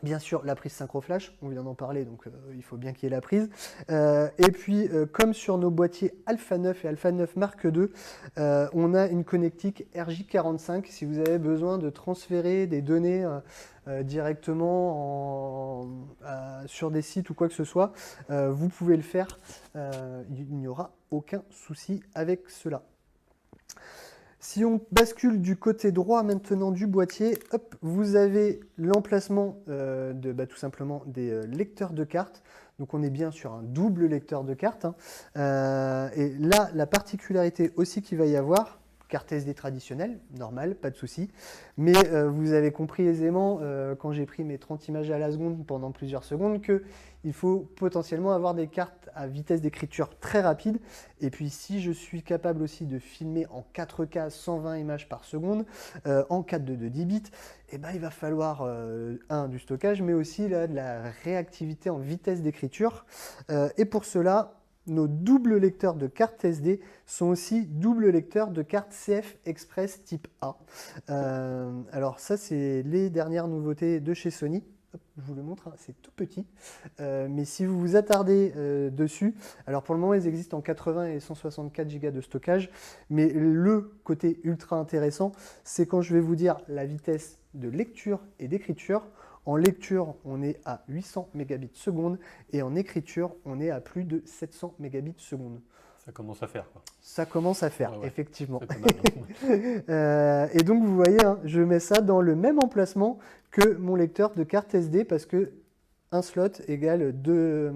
bien sûr la prise synchro flash, on vient d'en parler, donc il faut bien qu'il y ait la prise. Et puis, comme sur nos boîtiers Alpha 9 et Alpha 9 Mark II, on a une connectique RJ45 si vous avez besoin de transférer des données directement sur des sites ou quoi que ce soit. Vous pouvez le faire, il n'y aura aucun souci avec cela. Si on bascule du côté droit maintenant du boîtier, hop, vous avez l'emplacement tout simplement des lecteurs de cartes. Donc on est bien sur un double lecteur de cartes. Hein. Et là, la particularité aussi qu'il va y avoir, carte SD traditionnelle, normal, pas de souci. Mais vous avez compris aisément, quand j'ai pris mes 30 images à la seconde pendant plusieurs secondes, qu'il faut potentiellement avoir des cartes à vitesse d'écriture très rapide. Et puis si je suis capable aussi de filmer en 4K 120 images par seconde, en 4.2 de 10 bits, eh ben, il va falloir du stockage, mais aussi là, de la réactivité en vitesse d'écriture. Et pour cela, nos doubles lecteurs de cartes SD sont aussi doubles lecteurs de cartes CF Express type A. Alors ça, c'est les dernières nouveautés de chez Sony. hop, je vous le montre, hein, c'est tout petit. Mais si vous vous attardez dessus, alors pour le moment, ils existent en 80 et 164 Go de stockage. Mais le côté ultra intéressant, c'est quand je vais vous dire la vitesse de lecture et d'écriture. En lecture, on est à 800 mégabits seconde et en écriture, on est à plus de 700 mégabits seconde. Ça commence à faire, quoi. Ça commence à faire, Ouais. effectivement. C'est pas mal, hein. Et donc, vous voyez, hein, je mets ça dans le même emplacement que mon lecteur de carte SD parce que un slot égale deux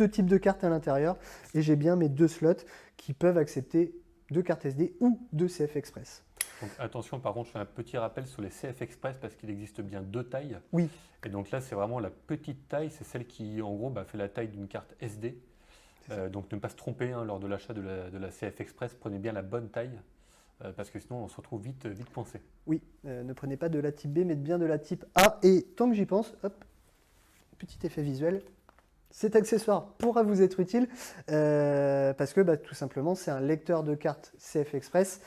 types de cartes à l'intérieur. Et j'ai bien mes 2 slots qui peuvent accepter 2 cartes SD ou 2 CF Express. Donc, attention, par contre, je fais un petit rappel sur les CF Express parce qu'il existe bien 2 tailles. Oui. Et donc là, c'est vraiment la petite taille, c'est celle qui, en gros, fait la taille d'une carte SD. Donc ne pas se tromper lors de l'achat de la CF Express, prenez bien la bonne taille parce que sinon on se retrouve vite coincé. Oui, ne prenez pas de la type B, mais bien de la type A. Et tant que j'y pense, hop, petit effet visuel. Cet accessoire pourra vous être utile parce que tout simplement c'est un lecteur de carte CF Express.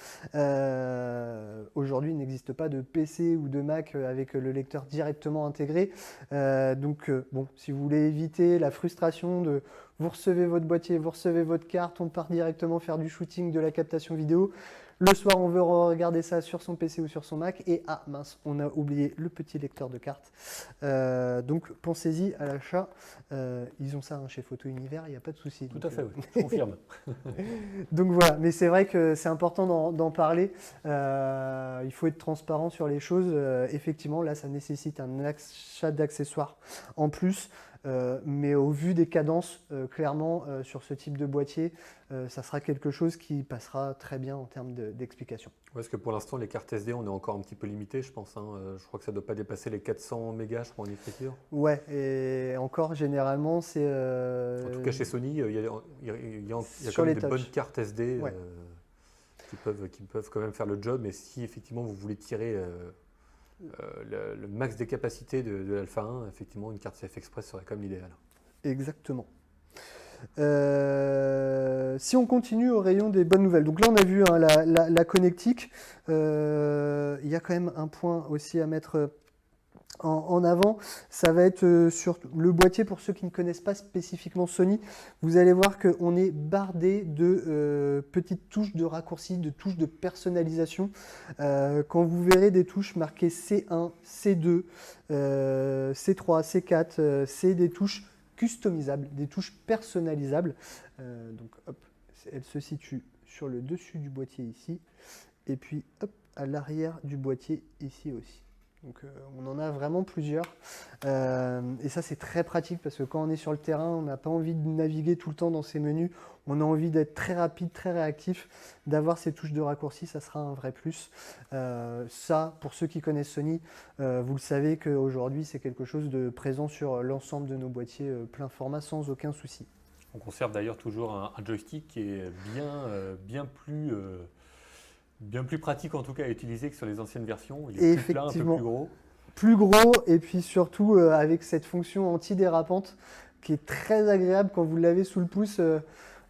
Aujourd'hui il n'existe pas de PC ou de Mac avec le lecteur directement intégré. Donc si vous voulez éviter la frustration de vous recevez votre boîtier, vous recevez votre carte, on part directement faire du shooting, de la captation vidéo. Le soir, on veut regarder ça sur son PC ou sur son Mac et ah mince, on a oublié le petit lecteur de cartes. Donc pensez-y à l'achat. Ils ont ça chez Photo Univers, il n'y a pas de souci. Tout à fait, oui, je confirme. Donc voilà, mais c'est vrai que c'est important d'en parler. Il faut être transparent sur les choses. Effectivement, là, ça nécessite un achat d'accessoires en plus. Mais au vu des cadences, clairement, sur ce type de boîtier, ça sera quelque chose qui passera très bien en termes d'explication. Parce que pour l'instant, les cartes SD, on est encore un petit peu limité, je pense. Je crois que ça ne doit pas dépasser les 400 mégas, je crois, en écriture. Ouais, et encore, généralement, c'est... En tout cas, chez Sony, il y a Sur quand même les des bonnes touchs. cartes SD Ouais. qui peuvent quand même faire le job. Mais si effectivement vous voulez tirer le max des capacités de l'Alpha 1, effectivement, une carte CF Express serait quand même l'idéal. Exactement. Si on continue au rayon des bonnes nouvelles, donc là on a vu la connectique, il y a quand même un point aussi à mettre en avant, ça va être sur le boîtier. Pour ceux qui ne connaissent pas spécifiquement Sony, vous allez voir qu'on est bardé de petites touches de raccourci, de touches de personnalisation. Quand vous verrez des touches marquées C1, C2, C3, C4, c'est des touches customisables, des touches personnalisables. Donc hop, elle se situe sur le dessus du boîtier ici, et puis hop, à l'arrière du boîtier ici aussi. Donc on en a vraiment plusieurs. Et ça c'est très pratique parce que quand on est sur le terrain, on n'a pas envie de naviguer tout le temps dans ces menus. On a envie d'être très rapide, très réactif. D'avoir ces touches de raccourci, ça sera un vrai plus. Ça, pour ceux qui connaissent Sony, vous le savez qu'aujourd'hui c'est quelque chose de présent sur l'ensemble de nos boîtiers plein format sans aucun souci. On conserve d'ailleurs toujours un joystick qui est bien plus pratique en tout cas à utiliser que sur les anciennes versions. Il est plus plat, un peu plus gros. Plus gros et puis surtout avec cette fonction antidérapante qui est très agréable quand vous l'avez sous le pouce.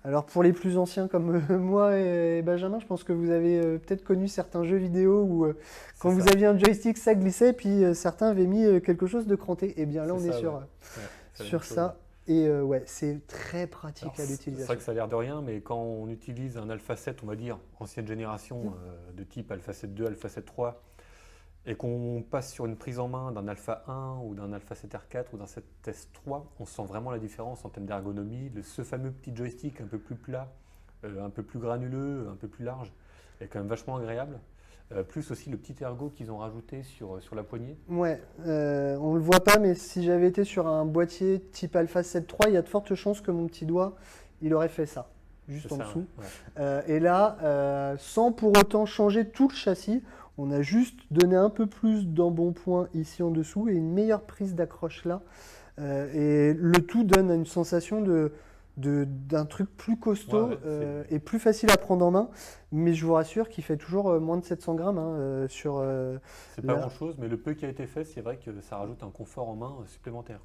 Alors pour les plus anciens comme moi et Benjamin, je pense que vous avez peut-être connu certains jeux vidéo où quand vous aviez un joystick ça glissait puis certains avaient mis quelque chose de cranté. Et bien là on est sur ça. Et ouais, c'est très pratique à l'utilisation. C'est vrai que ça a l'air de rien, mais quand on utilise un Alpha 7, on va dire, ancienne génération, de type Alpha 7 II, Alpha 7 III, et qu'on passe sur une prise en main d'un Alpha 1 ou d'un Alpha 7R4 ou d'un 7S3, on sent vraiment la différence en termes d'ergonomie. Ce fameux petit joystick un peu plus plat, un peu plus granuleux, un peu plus large, est quand même vachement agréable. Plus aussi le petit ergot qu'ils ont rajouté sur la poignée. Ouais, on ne le voit pas, mais si j'avais été sur un boîtier type Alpha 7 III, il y a de fortes chances que mon petit doigt, il aurait fait ça, juste en dessous. Ouais. Et là, sans pour autant changer tout le châssis, on a juste donné un peu plus d'embonpoint ici en dessous et une meilleure prise d'accroche là. Et le tout donne une sensation d'un truc plus costaud et plus facile à prendre en main, mais je vous rassure qu'il fait toujours moins de 700 grammes sur... c'est pas grand chose, mais le peu qui a été fait, c'est vrai que ça rajoute un confort en main supplémentaire.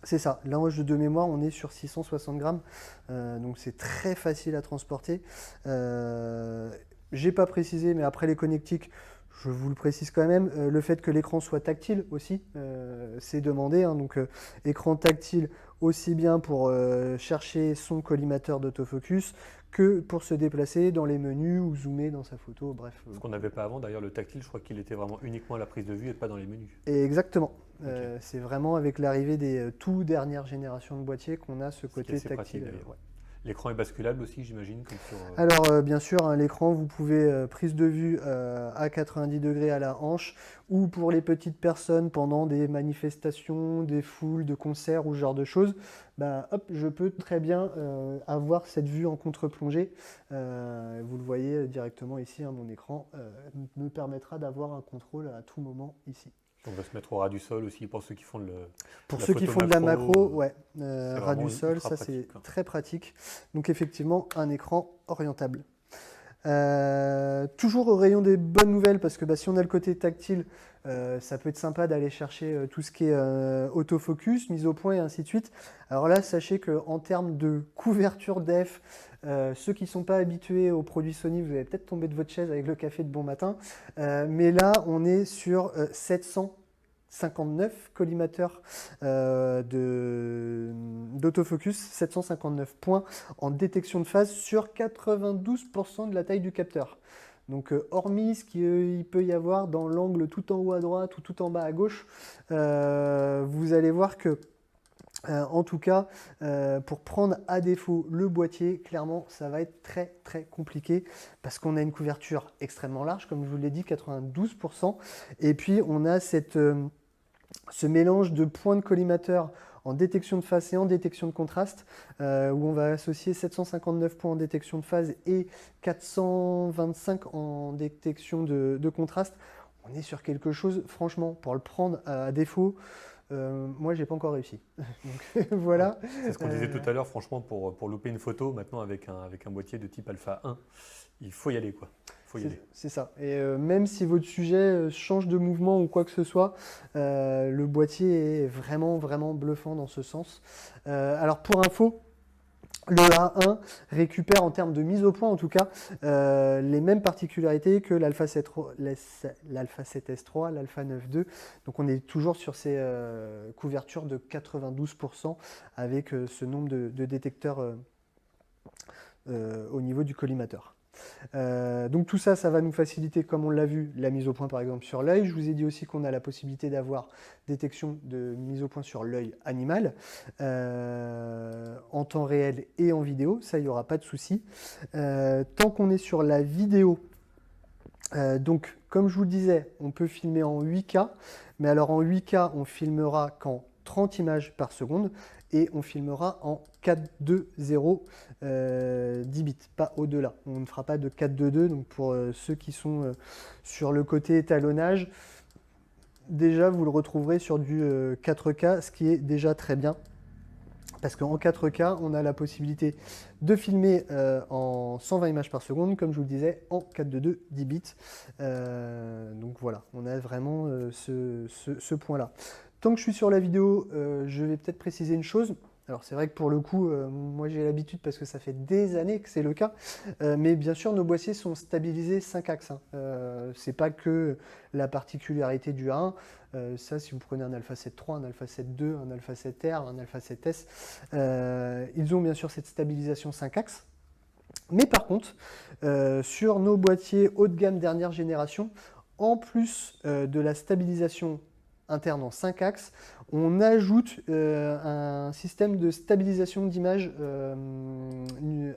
C'est ça, là de mémoire on est sur 660 grammes, donc c'est très facile à transporter. J'ai pas précisé, mais après les connectiques, Je vous le précise quand même, le fait que l'écran soit tactile aussi, c'est demandé, hein, donc écran tactile aussi bien pour chercher son collimateur d'autofocus que pour se déplacer dans les menus ou zoomer dans sa photo, bref. Ce qu'on n'avait pas avant, d'ailleurs, le tactile, je crois qu'il était vraiment uniquement à la prise de vue et pas dans les menus. Et exactement. Ok. C'est vraiment avec l'arrivée des tout dernières générations de boîtiers qu'on a ce Ce qui est côté assez tactile. pratique, d'ailleurs. Ouais. L'écran est basculable aussi, j'imagine, comme sur. Alors, bien sûr, hein, l'écran, vous pouvez prise de vue à 90 degrés à la hanche, ou pour les petites personnes pendant des manifestations, des foules, de concerts ou ce genre de choses, bah, hop, je peux très bien avoir cette vue en contre-plongée. Vous le voyez directement ici, hein, mon écran me permettra d'avoir un contrôle à tout moment ici. On va se mettre au ras du sol aussi pour ceux qui font Pour la ceux qui photo font de la macro, macro, ouais, c'est ras vraiment du sol, ultra ça c'est pratique, quoi. très pratique. Donc effectivement, un écran orientable. Toujours au rayon des bonnes nouvelles, parce que bah, si on a le côté tactile, ça peut être sympa d'aller chercher tout ce qui est autofocus, mise au point et ainsi de suite. Alors là, sachez qu'en termes de couverture def, ceux qui ne sont pas habitués aux produits Sony, vous allez peut-être tomber de votre chaise avec le café de bon matin. Mais là, on est sur 759 collimateurs d'autofocus, 759 points en détection de phase sur 92% de la taille du capteur. Donc hormis ce qu'il peut y avoir dans l'angle tout en haut à droite ou tout en bas à gauche, vous allez voir que en tout cas, pour prendre à défaut le boîtier, clairement, ça va être très très compliqué parce qu'on a une couverture extrêmement large, comme je vous l'ai dit, 92%. Et puis, on a ce mélange de points de collimateur en détection de phase et en détection de contraste, où on va associer 759 points en détection de phase et 425 en détection de contraste. On est sur quelque chose, franchement, pour le prendre à défaut, moi, j'ai pas encore réussi. Donc, voilà. C'est ce qu'on disait tout à l'heure, franchement, pour louper une photo, maintenant avec un boîtier de type Alpha 1, il faut y aller, quoi. Faut y aller. C'est ça. Et même si votre sujet change de mouvement ou quoi que ce soit, le boîtier est vraiment, vraiment bluffant dans ce sens. Alors, pour info, le A1 récupère en termes de mise au point, en tout cas, les mêmes particularités que l'Alpha 7S3, l'Alpha 9.2. Donc on est toujours sur ces couvertures de 92% avec ce nombre de détecteurs au niveau du collimateur. Donc tout ça, ça va nous faciliter, comme on l'a vu, la mise au point par exemple sur l'œil. Je vous ai dit aussi qu'on a la possibilité d'avoir détection de mise au point sur l'œil animal en temps réel et en vidéo, ça il n'y aura pas de souci. Tant qu'on est sur la vidéo, donc comme je vous le disais, on peut filmer en 8K, mais alors en 8K, on filmera qu'en 30 images par seconde et on filmera en 4.2.0 10 bits, pas au-delà. On ne fera pas de 4.2.2, donc pour ceux qui sont sur le côté étalonnage, déjà vous le retrouverez sur du 4K, ce qui est déjà très bien. Parce qu'en 4K, on a la possibilité de filmer en 120 images par seconde, comme je vous le disais, en 4.2.2 10 bits. Donc voilà, on a vraiment ce point-là. Tant que je suis sur la vidéo, je vais peut-être préciser une chose. Alors c'est vrai que pour le coup, moi j'ai l'habitude parce que ça fait des années que c'est le cas, mais bien sûr nos boîtiers sont stabilisés 5 axes. Hein. C'est pas que la particularité du A1. Ça, si vous prenez un Alpha 7 III, un Alpha 7 II, un Alpha 7R, un Alpha 7S, ils ont bien sûr cette stabilisation 5 axes. Mais par contre, sur nos boîtiers haut de gamme dernière génération, en plus de la stabilisation interne en 5 axes, on ajoute un système de stabilisation d'image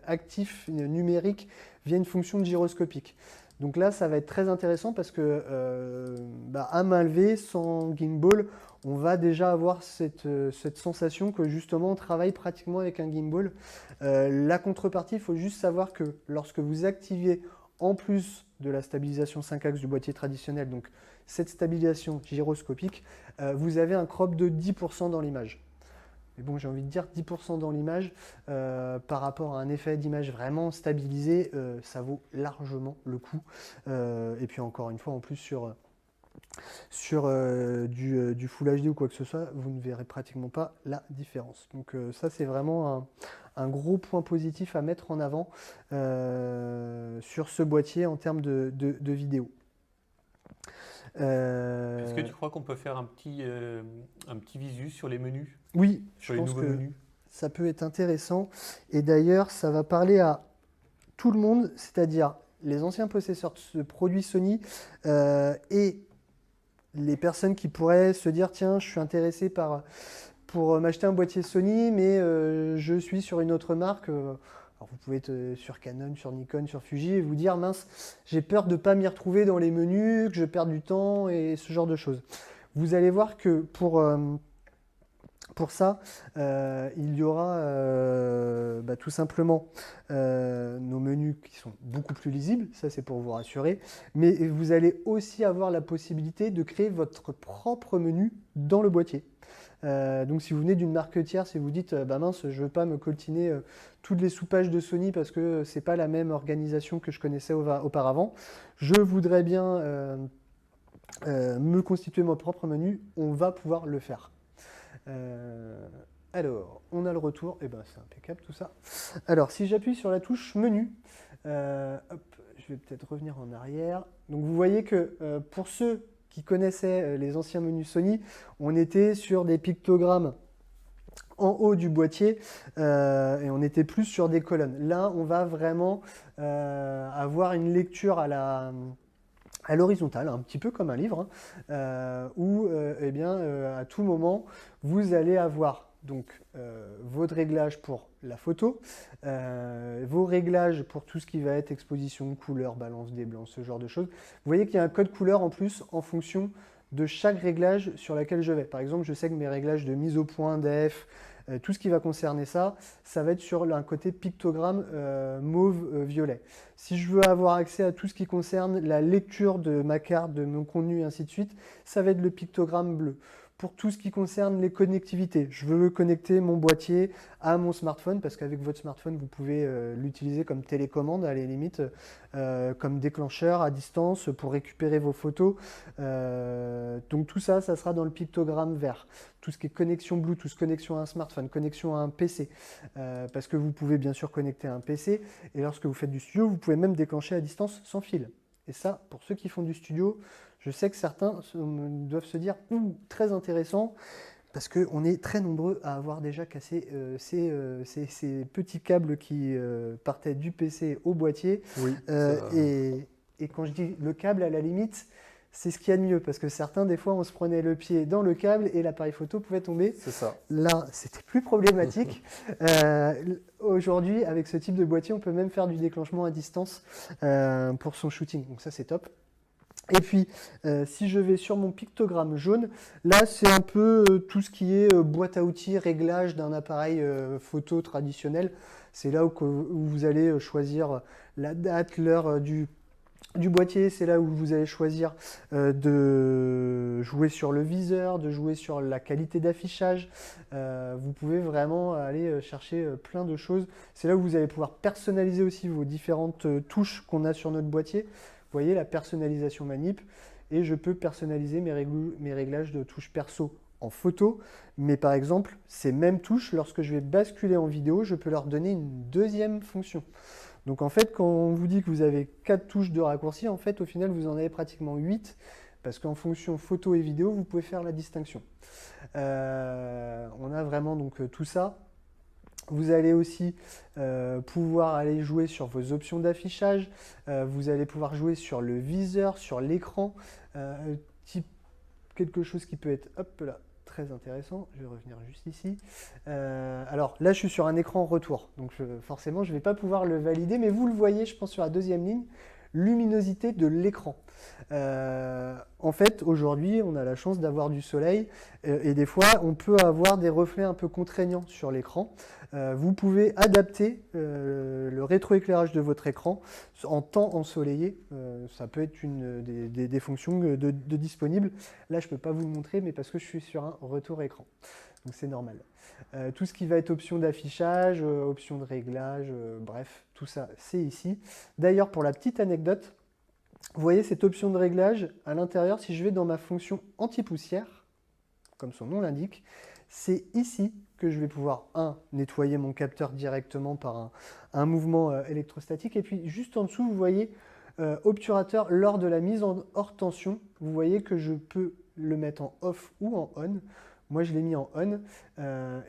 actif numérique via une fonction gyroscopique. Donc là, ça va être très intéressant parce que à main levée, sans gimbal, on va déjà avoir cette sensation que justement on travaille pratiquement avec un gimbal. La contrepartie, il faut juste savoir que lorsque vous activez en plus de la stabilisation 5 axes du boîtier traditionnel, donc cette stabilisation gyroscopique, vous avez un crop de 10% dans l'image. Mais bon, j'ai envie de dire 10% dans l'image, par rapport à un effet d'image vraiment stabilisé, ça vaut largement le coup. Et puis encore une fois, en plus sur du Full HD ou quoi que ce soit, vous ne verrez pratiquement pas la différence. Donc ça, c'est vraiment un gros point positif à mettre en avant sur ce boîtier en termes de vidéo. Est-ce que tu crois qu'on peut faire un petit visu sur les menus, Oui, sur je les pense nouveaux que menus? ça peut être intéressant. Et d'ailleurs, ça va parler à tout le monde, c'est-à-dire les anciens possesseurs de ce produit Sony et les personnes qui pourraient se dire, tiens, je suis intéressé pour m'acheter un boîtier Sony, mais je suis sur une autre marque. Alors vous pouvez être sur Canon, sur Nikon, sur Fuji et vous dire, mince, j'ai peur de ne pas m'y retrouver dans les menus, que je perde du temps et ce genre de choses. Vous allez voir que pour ça, il y aura tout simplement nos menus qui sont beaucoup plus lisibles, ça c'est pour vous rassurer, mais vous allez aussi avoir la possibilité de créer votre propre menu dans le boîtier. Donc si vous venez d'une marque tierce et vous dites bah mince, je veux pas me coltiner toutes les sous-pages de Sony parce que c'est pas la même organisation que je connaissais auparavant, je voudrais bien me constituer mon propre menu, on va pouvoir le faire. Alors, on a le retour, et ben c'est impeccable tout ça. Alors, si j'appuie sur la touche menu, hop, je vais peut-être revenir en arrière. Donc, vous voyez que pour ceux qui connaissaient les anciens menus Sony, on était sur des pictogrammes en haut du boîtier et on était plus sur des colonnes. Là, on va vraiment avoir une lecture à l'horizontale, un petit peu comme un livre, hein, où eh bien, à tout moment, vous allez avoir donc, votre réglage pour la photo, vos réglages pour tout ce qui va être exposition, couleur, balance des blancs, ce genre de choses. Vous voyez qu'il y a un code couleur en plus en fonction de chaque réglage sur laquelle je vais. Par exemple, je sais que mes réglages de mise au point, def, tout ce qui va concerner ça, ça va être sur un côté pictogramme mauve-violet. Si je veux avoir accès à tout ce qui concerne la lecture de ma carte, de mon contenu et ainsi de suite, ça va être le pictogramme bleu. Pour tout ce qui concerne les connectivités, je veux connecter mon boîtier à mon smartphone parce qu'avec votre smartphone, vous pouvez l'utiliser comme télécommande, à la limite, comme déclencheur à distance pour récupérer vos photos. Donc tout ça, ça sera dans le pictogramme vert. Tout ce qui est connexion Bluetooth, connexion à un smartphone, connexion à un PC, parce que vous pouvez bien sûr connecter à un PC, et lorsque vous faites du studio, vous pouvez même déclencher à distance sans fil. Et ça, pour ceux qui font du studio, je sais que certains doivent se dire « très intéressant », parce qu'on est très nombreux à avoir déjà cassé ces petits câbles qui partaient du PC au boîtier. Oui, et quand je dis le câble, à la limite, c'est ce qu'il y a de mieux, parce que certains, des fois, on se prenait le pied dans le câble et l'appareil photo pouvait tomber. c'est ça. Là, c'était plus problématique. Aujourd'hui, avec ce type de boîtier, on peut même faire du déclenchement à distance pour son shooting. Donc ça, c'est top. Et puis, si je vais sur mon pictogramme jaune, là, c'est un peu tout ce qui est boîte à outils, réglage d'un appareil photo traditionnel. C'est là où vous allez choisir la date, l'heure du boîtier. C'est là où vous allez choisir de jouer sur le viseur, de jouer sur la qualité d'affichage. Vous pouvez vraiment aller chercher plein de choses. C'est là où vous allez pouvoir personnaliser aussi vos différentes touches qu'on a sur notre boîtier. Vous voyez la personnalisation manip, et je peux personnaliser mes réglages de touches perso en photo, mais par exemple, ces mêmes touches, lorsque je vais basculer en vidéo, je peux leur donner une deuxième fonction. Donc en fait, quand on vous dit que vous avez 4 touches de raccourci, en fait, au final, vous en avez pratiquement 8, parce qu'en fonction photo et vidéo, vous pouvez faire la distinction. On a vraiment donc tout ça. Vous allez aussi pouvoir aller jouer sur vos options d'affichage. Vous allez pouvoir jouer sur le viseur, sur l'écran. Quelque chose qui peut être, hop là, très intéressant. Je vais revenir juste ici. Alors là, je suis sur un écran retour. Donc forcément, je ne vais pas pouvoir le valider. Mais vous le voyez, je pense, sur la deuxième ligne, luminosité de l'écran. En fait, aujourd'hui, on a la chance d'avoir du soleil et des fois, on peut avoir des reflets un peu contraignants sur l'écran. Vous pouvez adapter le rétroéclairage de votre écran en temps ensoleillé. Ça peut être une des fonctions de disponibles. Là, je ne peux pas vous le montrer, mais parce que je suis sur un retour écran. Donc, c'est normal. Tout ce qui va être option d'affichage, option de réglage, bref, tout ça, c'est ici. D'ailleurs, pour la petite anecdote, vous voyez cette option de réglage à l'intérieur, si je vais dans ma fonction anti-poussière, comme son nom l'indique, c'est ici que je vais pouvoir, nettoyer mon capteur directement par un mouvement électrostatique. Et puis juste en dessous, vous voyez obturateur lors de la mise en hors tension. Vous voyez que je peux le mettre en off ou en on. Moi, je l'ai mis en on.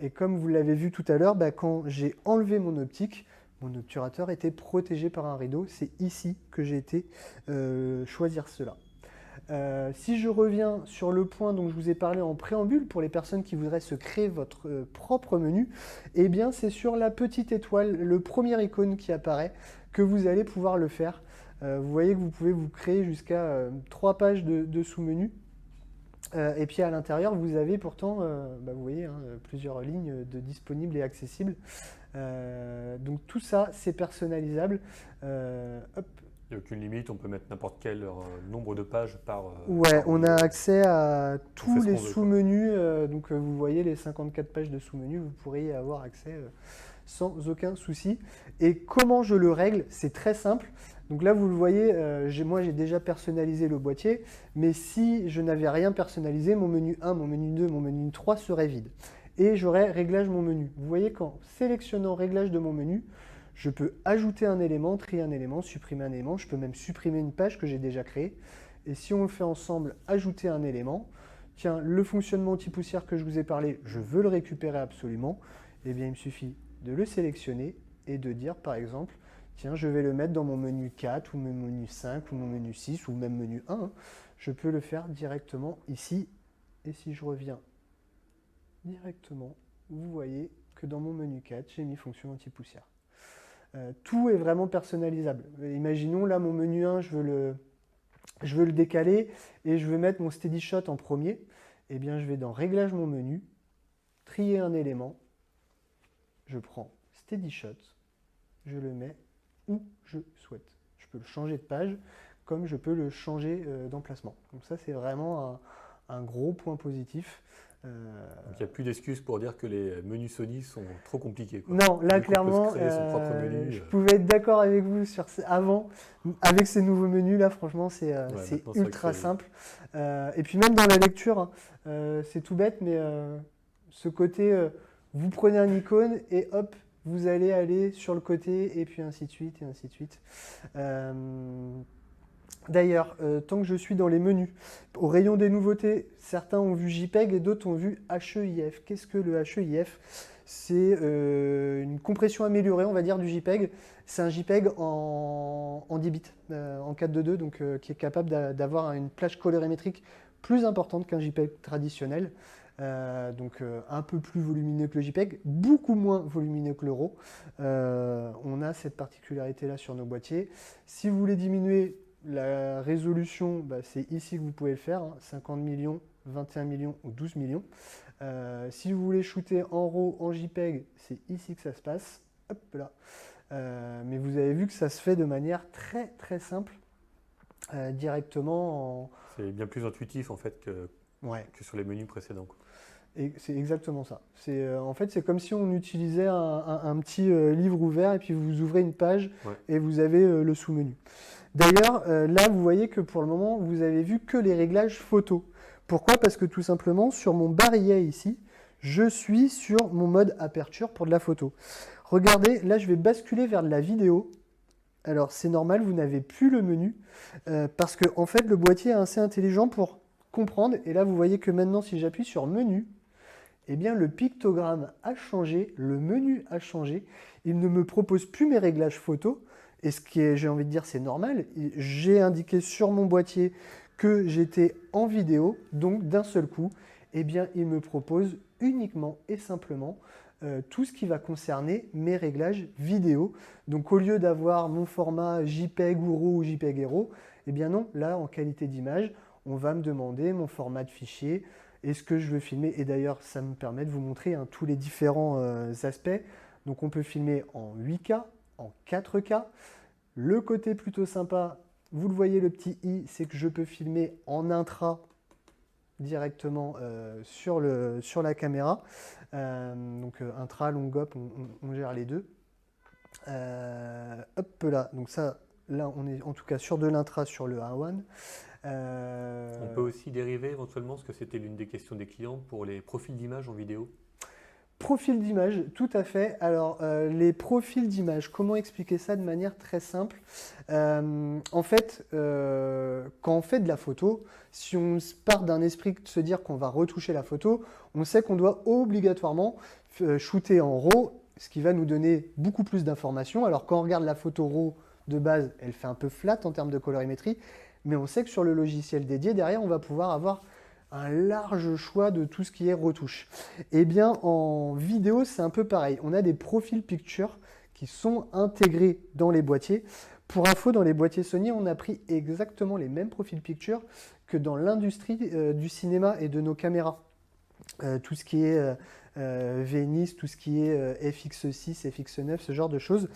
Et comme vous l'avez vu tout à l'heure, quand j'ai enlevé mon optique, mon obturateur était protégé par un rideau. C'est ici que j'ai été choisir cela. Si je reviens sur le point dont je vous ai parlé en préambule, pour les personnes qui voudraient se créer votre propre menu, eh bien c'est sur la petite étoile, le premier icône qui apparaît, que vous allez pouvoir le faire. Vous voyez que vous pouvez vous créer jusqu'à 3 pages de sous-menus. Et puis à l'intérieur, vous avez pourtant, vous voyez, plusieurs lignes de disponibles et accessibles. Donc tout ça, c'est personnalisable. Hop. Il n'y a aucune limite, on peut mettre n'importe quel nombre de pages par... Ouais, par on a accès à tous les qu'on veut, sous-menus. Donc vous voyez les 54 pages de sous-menus, vous pourrez y avoir accès sans aucun souci. Et comment je le règle? C'est très simple. Donc là, vous le voyez, moi j'ai déjà personnalisé le boîtier, mais si je n'avais rien personnalisé, mon menu 1, mon menu 2, mon menu 3 serait vide. Et j'aurais réglage mon menu. Vous voyez qu'en sélectionnant réglage de mon menu, je peux ajouter un élément, trier un élément, supprimer un élément. Je peux même supprimer une page que j'ai déjà créée. Et si on le fait ensemble, ajouter un élément, tiens, le fonctionnement anti-poussière que je vous ai parlé, je veux le récupérer absolument. Eh bien, il me suffit de le sélectionner et de dire, par exemple, tiens, je vais le mettre dans mon menu 4 ou mon menu 5 ou mon menu 6 ou même menu 1. Je peux le faire directement ici. Et si je reviens directement, vous voyez que dans mon menu 4, j'ai mis fonction anti-poussière. Tout est vraiment personnalisable. Imaginons là mon menu 1, je veux le décaler et je veux mettre mon steady shot en premier. Eh bien je vais dans réglage mon menu, trier un élément, je prends steady shot, je le mets où je souhaite. Je peux le changer de page comme je peux le changer d'emplacement. Donc ça c'est vraiment un gros point positif. Donc il n'y a plus d'excuses pour dire que les menus Sony sont trop compliqués, quoi. Non, là clairement, je pouvais être d'accord avec vous sur avant. Avec ces nouveaux menus, là franchement, c'est ultra simple. Et puis même dans la lecture, c'est tout bête, mais ce côté, vous prenez un icône et hop, vous allez aller sur le côté et puis ainsi de suite et ainsi de suite. D'ailleurs, tant que je suis dans les menus, au rayon des nouveautés, certains ont vu JPEG et d'autres ont vu HEIF. Qu'est-ce que le HEIF? C'est une compression améliorée, on va dire, du JPEG. C'est un JPEG en 10 bits, en 4:2, donc qui est capable d'avoir une plage colorimétrique plus importante qu'un JPEG traditionnel. Donc un peu plus volumineux que le JPEG, beaucoup moins volumineux que le RAW. On a cette particularité-là sur nos boîtiers. Si vous voulez diminuer la résolution, c'est ici que vous pouvez le faire, 50 millions, 21 millions ou 12 millions. Si vous voulez shooter en RAW, en JPEG, c'est ici que ça se passe. Hop là. Mais vous avez vu que ça se fait de manière très très simple, directement. C'est bien plus intuitif en fait que sur les menus précédents, quoi. Et c'est exactement ça. En fait, c'est comme si on utilisait un petit livre ouvert et puis vous ouvrez une page et vous avez le sous-menu. D'ailleurs, là, vous voyez que pour le moment, vous avez vu que les réglages photo. Pourquoi? Parce que tout simplement, sur mon barillet ici, je suis sur mon mode aperture pour de la photo. Regardez, là, je vais basculer vers de la vidéo. Alors, c'est normal, vous n'avez plus le menu parce que, en fait, le boîtier est assez intelligent pour comprendre. Et là, vous voyez que maintenant, si j'appuie sur menu, eh bien, le pictogramme a changé, le menu a changé. Il ne me propose plus mes réglages photos. Et ce qui est, j'ai envie de dire, c'est normal. J'ai indiqué sur mon boîtier que j'étais en vidéo, donc d'un seul coup, eh bien, il me propose uniquement et simplement tout ce qui va concerner mes réglages vidéo. Donc, au lieu d'avoir mon format JPEG ou RAW ou JPEG et RAW, eh bien non, là, en qualité d'image, on va me demander mon format de fichier, est-ce que je veux filmer. Et d'ailleurs, ça me permet de vous montrer tous les différents aspects. Donc, on peut filmer en 8K, en 4K. Le côté plutôt sympa, vous le voyez, le petit i, c'est que je peux filmer en intra directement sur la caméra. Donc intra, long op, on gère les deux. Hop là, donc ça, là on est en tout cas sur de l'intra sur le A1. On peut aussi dériver éventuellement, parce que c'était l'une des questions des clients, pour les profils d'image en vidéo. Profil d'image, tout à fait. Alors, les profils d'image, comment expliquer ça de manière très simple? En fait, quand on fait de la photo, si on part d'un esprit de se dire qu'on va retoucher la photo, on sait qu'on doit obligatoirement shooter en RAW, ce qui va nous donner beaucoup plus d'informations. Alors, quand on regarde la photo RAW de base, elle fait un peu flat en termes de colorimétrie, mais on sait que sur le logiciel dédié, derrière, on va pouvoir avoir un large choix de tout ce qui est retouche. Eh bien, en vidéo, c'est un peu pareil. On a des profils picture qui sont intégrés dans les boîtiers. Pour info, dans les boîtiers Sony, on a pris exactement les mêmes profils picture que dans l'industrie du cinéma et de nos caméras. Tout ce qui est Venice, tout ce qui est FX6, FX9, ce genre de choses.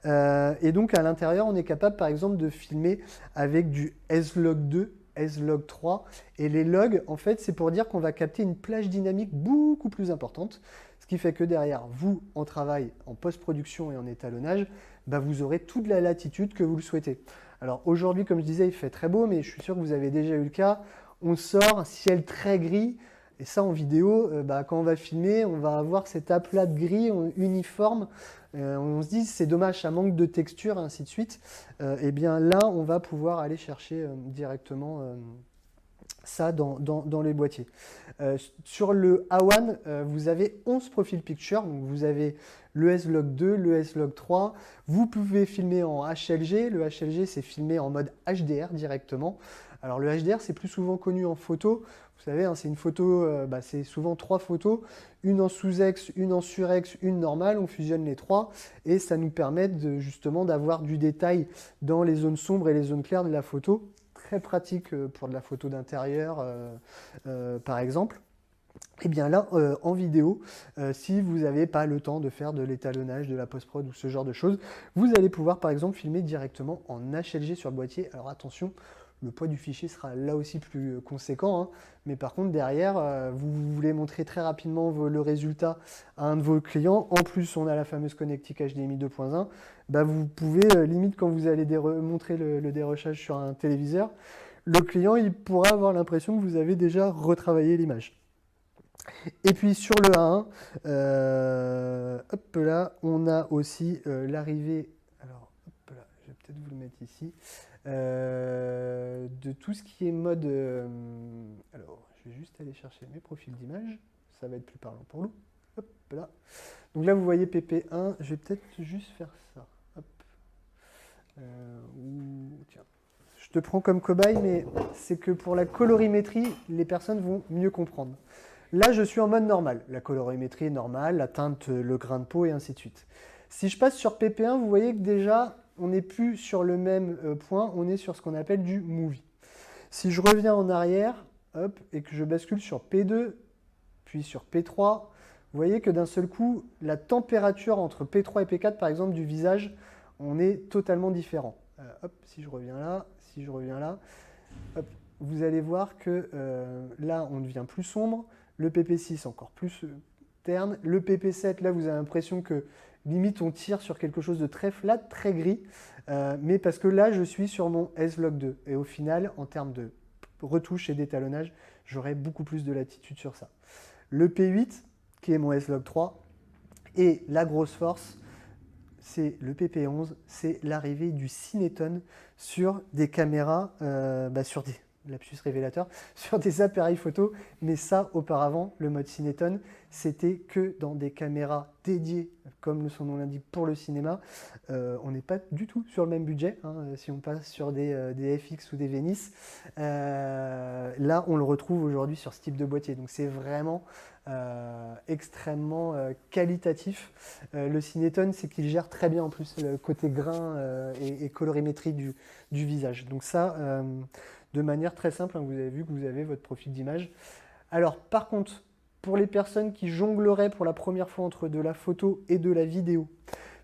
Et donc, à l'intérieur, on est capable, par exemple, de filmer avec du S-Log2, S-Log3. Et les logs, en fait, c'est pour dire qu'on va capter une plage dynamique beaucoup plus importante. Ce qui fait que derrière, vous, en travail, en post-production et en étalonnage, bah, vous aurez toute la latitude que vous le souhaitez. Alors aujourd'hui, comme je disais, il fait très beau, mais je suis sûr que vous avez déjà eu le cas. On sort un ciel très gris. Et ça, en vidéo, bah, quand on va filmer, on va avoir cet aplat de gris uniforme. On se dit, c'est dommage, ça manque de texture, et ainsi de suite. Et bien là, on va pouvoir aller chercher directement ça dans les boîtiers. Sur le A1, vous avez 11 profils picture. Donc vous avez le S-Log2, le S-Log3. Vous pouvez filmer en HLG. Le HLG, c'est filmé en mode HDR directement. Alors le HDR, c'est plus souvent connu en photo. Vous savez, hein, c'est une photo, c'est souvent 3 photos, une en sous-ex, une en surex, une normale. On fusionne les 3 et ça nous permet justement d'avoir du détail dans les zones sombres et les zones claires de la photo. Très pratique pour de la photo d'intérieur, par exemple. Et bien là, en vidéo, si vous n'avez pas le temps de faire de l'étalonnage, de la post-prod ou ce genre de choses, vous allez pouvoir par exemple filmer directement en HLG sur le boîtier. Alors attention, le poids du fichier sera là aussi plus conséquent, hein, mais par contre derrière, vous voulez montrer très rapidement le résultat à un de vos clients. En plus, on a la fameuse connectique HDMI 2.1. Bah, vous pouvez, limite quand vous allez montrer le dérochage sur un téléviseur, le client il pourra avoir l'impression que vous avez déjà retravaillé l'image. Et puis sur le A1, hop là, on a aussi l'arrivée, alors hop là, je vais peut-être vous le mettre ici, de tout ce qui est mode, alors je vais juste aller chercher mes profils d'image, ça va être plus parlant pour nous, hop là. Donc là vous voyez PP1, je vais peut-être juste faire ça, hop, tiens. Je te prends comme cobaye, mais c'est que pour la colorimétrie, les personnes vont mieux comprendre. Là, je suis en mode normal. La colorimétrie est normale, la teinte, le grain de peau et ainsi de suite. Si je passe sur PP1, vous voyez que déjà, on n'est plus sur le même point, on est sur ce qu'on appelle du movie. Si je reviens en arrière, hop, et que je bascule sur P2, puis sur P3, vous voyez que d'un seul coup, la température entre P3 et P4, par exemple, du visage, on est totalement différent. Hop, si je reviens là, hop, vous allez voir que là, on devient plus sombre. Le PP6 encore plus terne. Le PP7, là, vous avez l'impression que limite on tire sur quelque chose de très flat, très gris. Mais parce que là, je suis sur mon S-Log2. Et au final, en termes de retouche et d'étalonnage, j'aurai beaucoup plus de latitude sur ça. Le P8, qui est mon S-Log3, et la grosse force, c'est le PP11, c'est l'arrivée du Cinéton sur des caméras, sur des lapsus révélateur, sur des appareils photo. Mais ça, auparavant, le mode Cinéton, c'était que dans des caméras dédiées, comme son nom l'indique, pour le cinéma. On n'est pas du tout sur le même budget, hein, si on passe sur des FX ou des Venice. Là, on le retrouve aujourd'hui sur ce type de boîtier. Donc, c'est vraiment extrêmement qualitatif. Le Cinéton, c'est qu'il gère très bien en plus le côté grain et colorimétrie du visage. Donc ça, de manière très simple, hein, vous avez vu que vous avez votre profil d'image. Alors par contre, pour les personnes qui jongleraient pour la première fois entre de la photo et de la vidéo,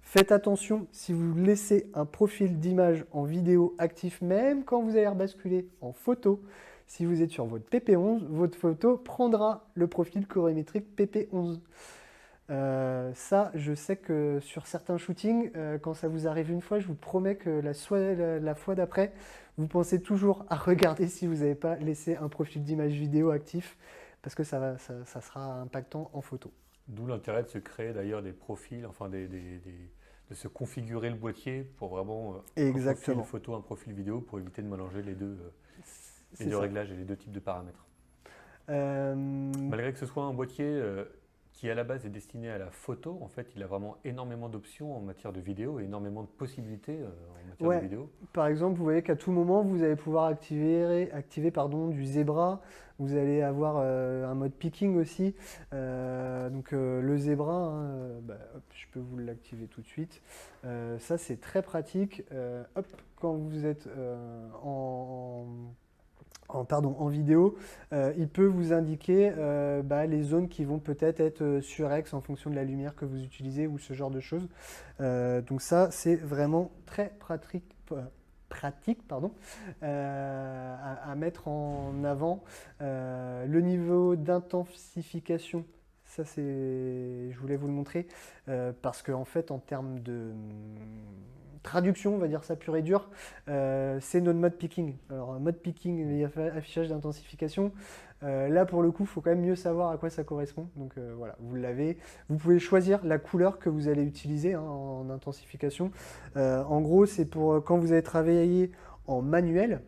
faites attention, si vous laissez un profil d'image en vidéo actif, même quand vous allez rebasculer en photo, si vous êtes sur votre PP11, votre photo prendra le profil colorimétrique PP11. Ça, je sais que sur certains shootings, quand ça vous arrive une fois, je vous promets que la fois d'après, vous pensez toujours à regarder si vous n'avez pas laissé un profil d'image vidéo actif, parce que ça sera impactant en photo. D'où l'intérêt de se créer d'ailleurs des profils, enfin de se configurer le boîtier pour vraiment un profil Exactement. photo, un profil vidéo pour éviter de mélanger les C'est deux ça. réglages et les deux types de paramètres. Euh, Malgré que ce soit un boîtier qui à la base est destiné à la photo, en fait il a vraiment énormément d'options en matière de vidéo et énormément de possibilités en matière de ouais, vidéo. par exemple, vous voyez qu'à tout moment, vous allez pouvoir activer pardon, du zebra. Vous allez avoir un mode picking aussi. Le zebra, hein, hop, je peux vous l'activer tout de suite. Ça, c'est très pratique. Hop, quand vous êtes en vidéo, il peut vous indiquer les zones qui vont peut-être être surex en fonction de la lumière que vous utilisez ou ce genre de choses. Donc ça, c'est vraiment très pratique pardon, à mettre en avant. Le niveau d'intensification, ça c'est, je voulais vous le montrer, parce qu'en fait en termes de traduction, on va dire ça pur et dur, c'est notre mode picking. Alors mode picking et affichage d'intensification, là pour le coup, il faut quand même mieux savoir à quoi ça correspond. Donc voilà, vous l'avez. Vous pouvez choisir la couleur que vous allez utiliser hein, en intensification. En gros, c'est pour quand vous allez travailler en manuel.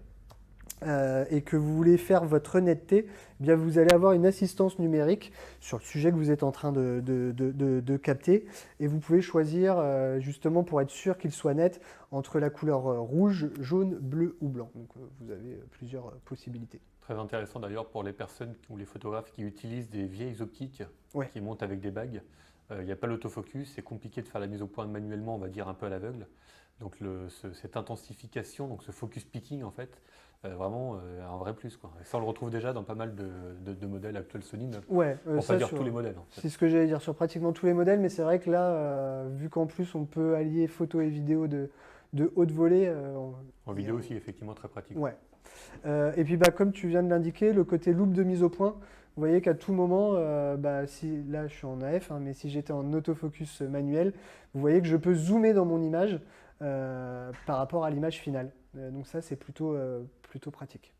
Et que vous voulez faire votre netteté, eh bien vous allez avoir une assistance numérique sur le sujet que vous êtes en train de capter. Et vous pouvez choisir, justement pour être sûr qu'il soit net, entre la couleur rouge, jaune, bleu ou blanc. Donc vous avez plusieurs possibilités. Très intéressant d'ailleurs pour les personnes ou les photographes qui utilisent des vieilles optiques Ouais. qui montent avec des bagues. Il n'y a pas l'autofocus, c'est compliqué de faire la mise au point manuellement, on va dire un peu à l'aveugle. Donc cette intensification, donc ce focus picking en fait, vraiment un vrai plus, quoi. Et ça on le retrouve déjà dans pas mal de modèles actuels Sony, mais Ouais, pour pas dire tous les modèles. En fait. c'est ce que j'allais dire sur pratiquement tous les modèles, mais c'est vrai que là, vu qu'en plus on peut allier photo et vidéo de haute volée. En vidéo aussi, effectivement, très pratique. Ouais. Et puis comme tu viens de l'indiquer, le côté loupe de mise au point, vous voyez qu'à tout moment, si là je suis en AF, hein, mais si j'étais en autofocus manuel, vous voyez que je peux zoomer dans mon image par rapport à l'image finale. Donc ça c'est plutôt pratique.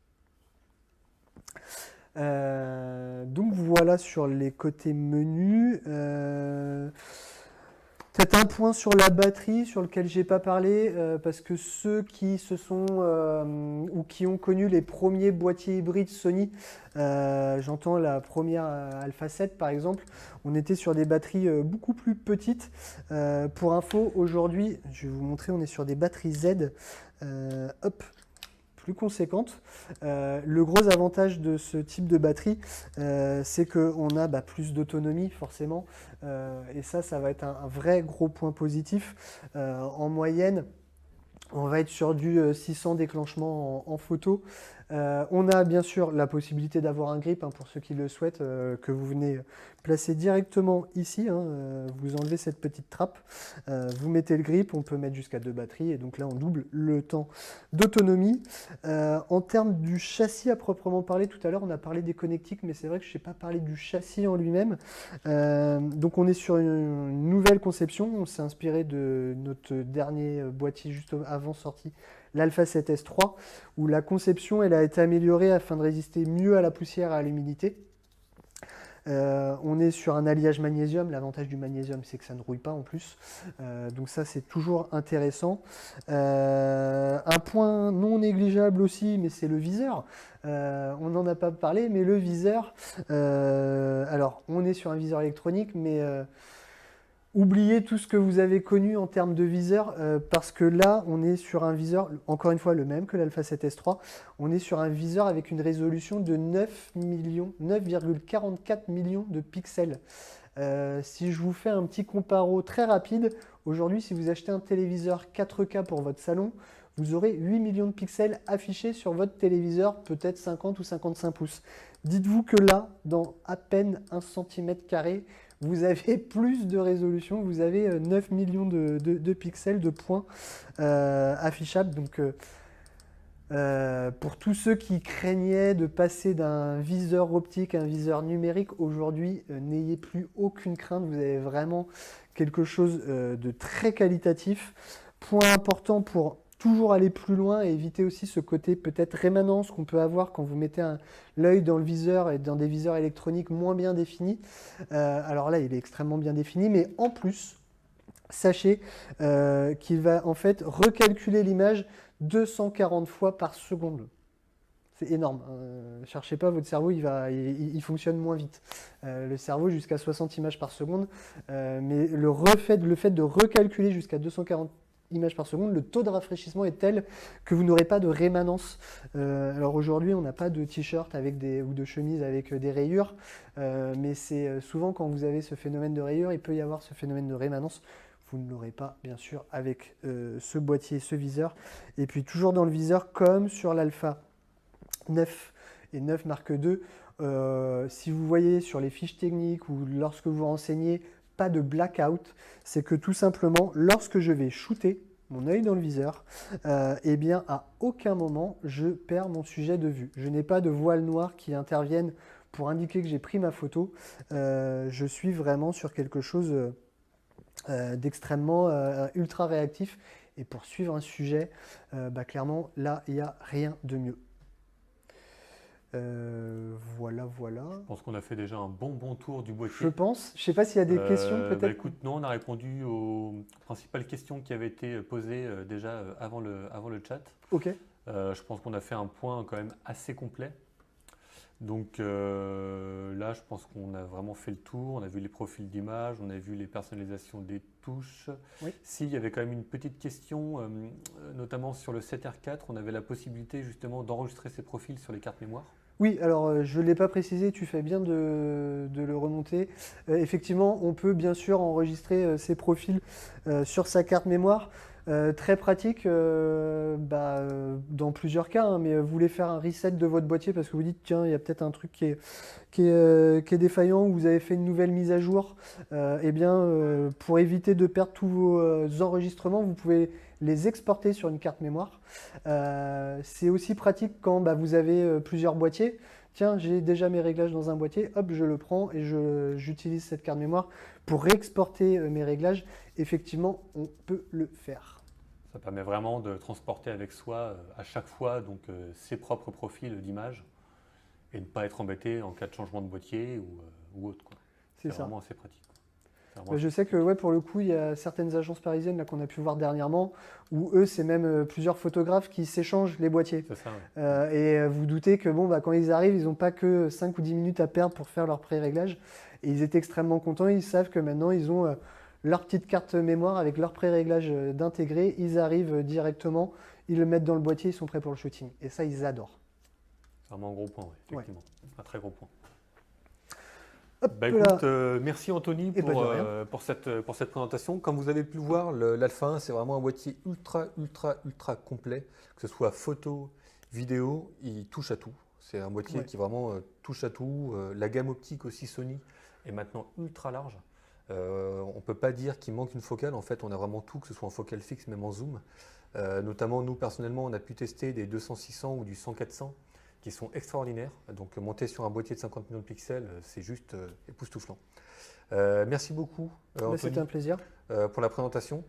Donc voilà sur les côtés menus. Peut-être un point sur la batterie sur lequel j'ai pas parlé parce que ceux qui se sont ou qui ont connu les premiers boîtiers hybrides Sony, j'entends la première Alpha 7 par exemple, on était sur des batteries beaucoup plus petites. Pour info, aujourd'hui, je vais vous montrer, on est sur des batteries Z. Hop. Plus conséquente. Le gros avantage de ce type de batterie, c'est qu'on a plus d'autonomie forcément, et ça va être un vrai gros point positif. En moyenne, on va être sur du 600 déclenchements en photo. On a bien sûr la possibilité d'avoir un grip, hein, pour ceux qui le souhaitent, que vous venez placer directement ici. Hein, vous enlevez cette petite trappe, vous mettez le grip, on peut mettre jusqu'à 2 batteries, et donc là on double le temps d'autonomie. En termes du châssis à proprement parler, tout à l'heure on a parlé des connectiques, mais c'est vrai que je n'ai pas parlé du châssis en lui-même. Donc on est sur une nouvelle conception, on s'est inspiré de notre dernier boîtier juste avant sorti, l'Alpha 7S III, où la conception elle a été améliorée afin de résister mieux à la poussière et à l'humidité. On est sur un alliage magnésium. L'avantage du magnésium, c'est que ça ne rouille pas en plus. Donc ça, c'est toujours intéressant. Un point non négligeable aussi, mais c'est le viseur. On n'en a pas parlé, mais le viseur, alors on est sur un viseur électronique, mais oubliez tout ce que vous avez connu en termes de viseur, parce que là, on est sur un viseur, encore une fois, le même que l'Alpha 7S III. On est sur un viseur avec une résolution de 9,44 millions de pixels. Si je vous fais un petit comparo très rapide, aujourd'hui, si vous achetez un téléviseur 4K pour votre salon, vous aurez 8 millions de pixels affichés sur votre téléviseur, peut-être 50 ou 55 pouces. Dites-vous que là, dans à peine 1 cm², vous avez plus de résolution, vous avez 9 millions de pixels, de points affichables. Donc, pour tous ceux qui craignaient de passer d'un viseur optique à un viseur numérique, aujourd'hui, n'ayez plus aucune crainte, vous avez vraiment quelque chose de très qualitatif. Point important pour toujours aller plus loin et éviter aussi ce côté peut-être rémanence qu'on peut avoir quand vous mettez l'œil dans le viseur et dans des viseurs électroniques moins bien définis. Alors là, il est extrêmement bien défini, mais en plus, sachez qu'il va en fait recalculer l'image 240 fois par seconde. C'est énorme. Cherchez pas, votre cerveau, il fonctionne moins vite. Le cerveau jusqu'à 60 images par seconde, mais le fait de recalculer jusqu'à 240 images par seconde, le taux de rafraîchissement est tel que vous n'aurez pas de rémanence. Alors aujourd'hui, on n'a pas de t-shirt ou de chemise avec des rayures, mais c'est souvent quand vous avez ce phénomène de rayure, il peut y avoir ce phénomène de rémanence. Vous ne l'aurez pas, bien sûr, avec ce boîtier, ce viseur. Et puis toujours dans le viseur, comme sur l'Alpha 9 et 9 Mark II, si vous voyez sur les fiches techniques ou lorsque vous renseignez, pas de blackout, c'est que tout simplement, lorsque je vais shooter mon œil dans le viseur, eh bien, à aucun moment, je perds mon sujet de vue. Je n'ai pas de voile noir qui interviennent pour indiquer que j'ai pris ma photo. Je suis vraiment sur quelque chose d'extrêmement ultra réactif. Et pour suivre un sujet, clairement, là, il n'y a rien de mieux. Voilà. Je pense qu'on a fait déjà un bon tour du boîtier. Je pense. Je ne sais pas s'il y a des questions peut-être. Écoute, non, on a répondu aux principales questions qui avaient été posées déjà avant le chat. Ok. Je pense qu'on a fait un point quand même assez complet. Donc là, je pense qu'on a vraiment fait le tour. On a vu les profils d'images, on a vu les personnalisations des touches. Oui. S'il y avait quand même une petite question, notamment sur le 7R4, on avait la possibilité justement d'enregistrer ces profils sur les cartes mémoire. Oui, alors je ne l'ai pas précisé, tu fais bien de le remonter. Effectivement, on peut bien sûr enregistrer ses profils sur sa carte mémoire. Très pratique dans plusieurs cas, hein, mais vous voulez faire un reset de votre boîtier parce que vous dites tiens, il y a peut-être un truc qui est défaillant ou vous avez fait une nouvelle mise à jour. Pour éviter de perdre tous vos enregistrements, vous pouvez les exporter sur une carte mémoire. C'est aussi pratique quand vous avez plusieurs boîtiers. Tiens, j'ai déjà mes réglages dans un boîtier, hop, je le prends et j'utilise cette carte mémoire pour réexporter mes réglages. Effectivement, on peut le faire. Ça permet vraiment de transporter avec soi à chaque fois ses propres profils d'image et ne pas être embêté en cas de changement de boîtier ou autre. C'est ça. Vraiment assez pratique. Je sais que pour le coup, il y a certaines agences parisiennes là, qu'on a pu voir dernièrement où eux, c'est même plusieurs photographes qui s'échangent les boîtiers. C'est ça, ouais. Et vous doutez que quand ils arrivent, ils n'ont pas que 5 ou 10 minutes à perdre pour faire leur pré-réglage. Et ils étaient extrêmement contents. Ils savent que maintenant, ils ont leur petite carte mémoire avec leur pré-réglage d'intégrer. Ils arrivent directement, ils le mettent dans le boîtier, ils sont prêts pour le shooting. Et ça, ils adorent. C'est vraiment un gros point, effectivement. Ouais. Un très gros point. Écoute, merci Anthony pour cette présentation. Comme vous avez pu le voir, l'Alpha 1, c'est vraiment un boîtier ultra complet. Que ce soit photo, vidéo, il touche à tout. C'est un boîtier qui vraiment touche à tout. La gamme optique aussi Sony est maintenant ultra large. On ne peut pas dire qu'il manque une focale. En fait, on a vraiment tout, que ce soit en focale fixe, même en zoom. Notamment, nous, personnellement, on a pu tester des 200-600 ou du 100-400 qui sont extraordinaires. Donc, monter sur un boîtier de 50 millions de pixels, c'est juste époustouflant. Merci beaucoup, Anthony. C'était un plaisir. Pour la présentation.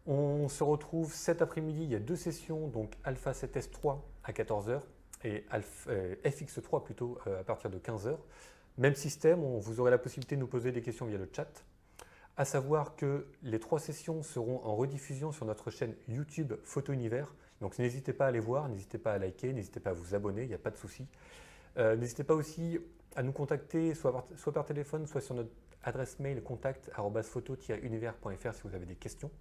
On se retrouve cet après-midi. Il y a 2 sessions, donc Alpha 7S3 à 14h et FX3 plutôt à partir de 15h. Même système, vous aurez la possibilité de nous poser des questions via le chat. À savoir que les 3 sessions seront en rediffusion sur notre chaîne YouTube Photo Univers. Donc n'hésitez pas à aller voir, n'hésitez pas à liker, n'hésitez pas à vous abonner, il n'y a pas de souci. N'hésitez pas aussi à nous contacter soit par téléphone, soit sur notre adresse mail contact@photo-univers.fr si vous avez des questions.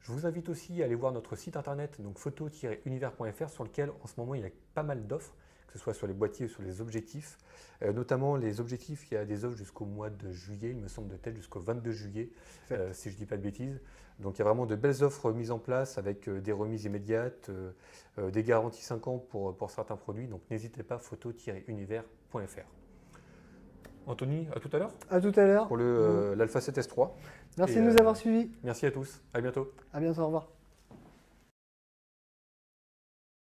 Je vous invite aussi à aller voir notre site internet, donc photo-univers.fr, sur lequel en ce moment il y a pas mal d'offres, que ce soit sur les boîtiers ou sur les objectifs. Notamment les objectifs, il y a des offres jusqu'au mois de juillet, il me semble de tête, jusqu'au 22 juillet, si je ne dis pas de bêtises. Donc il y a vraiment de belles offres mises en place avec des remises immédiates, des garanties 5 ans pour certains produits. Donc n'hésitez pas, photo-univers.fr. Anthony, à tout à l'heure. À tout à l'heure. Pour l'Alpha 7S3. Merci de nous avoir suivis. Merci à tous. À bientôt. À bientôt, au revoir.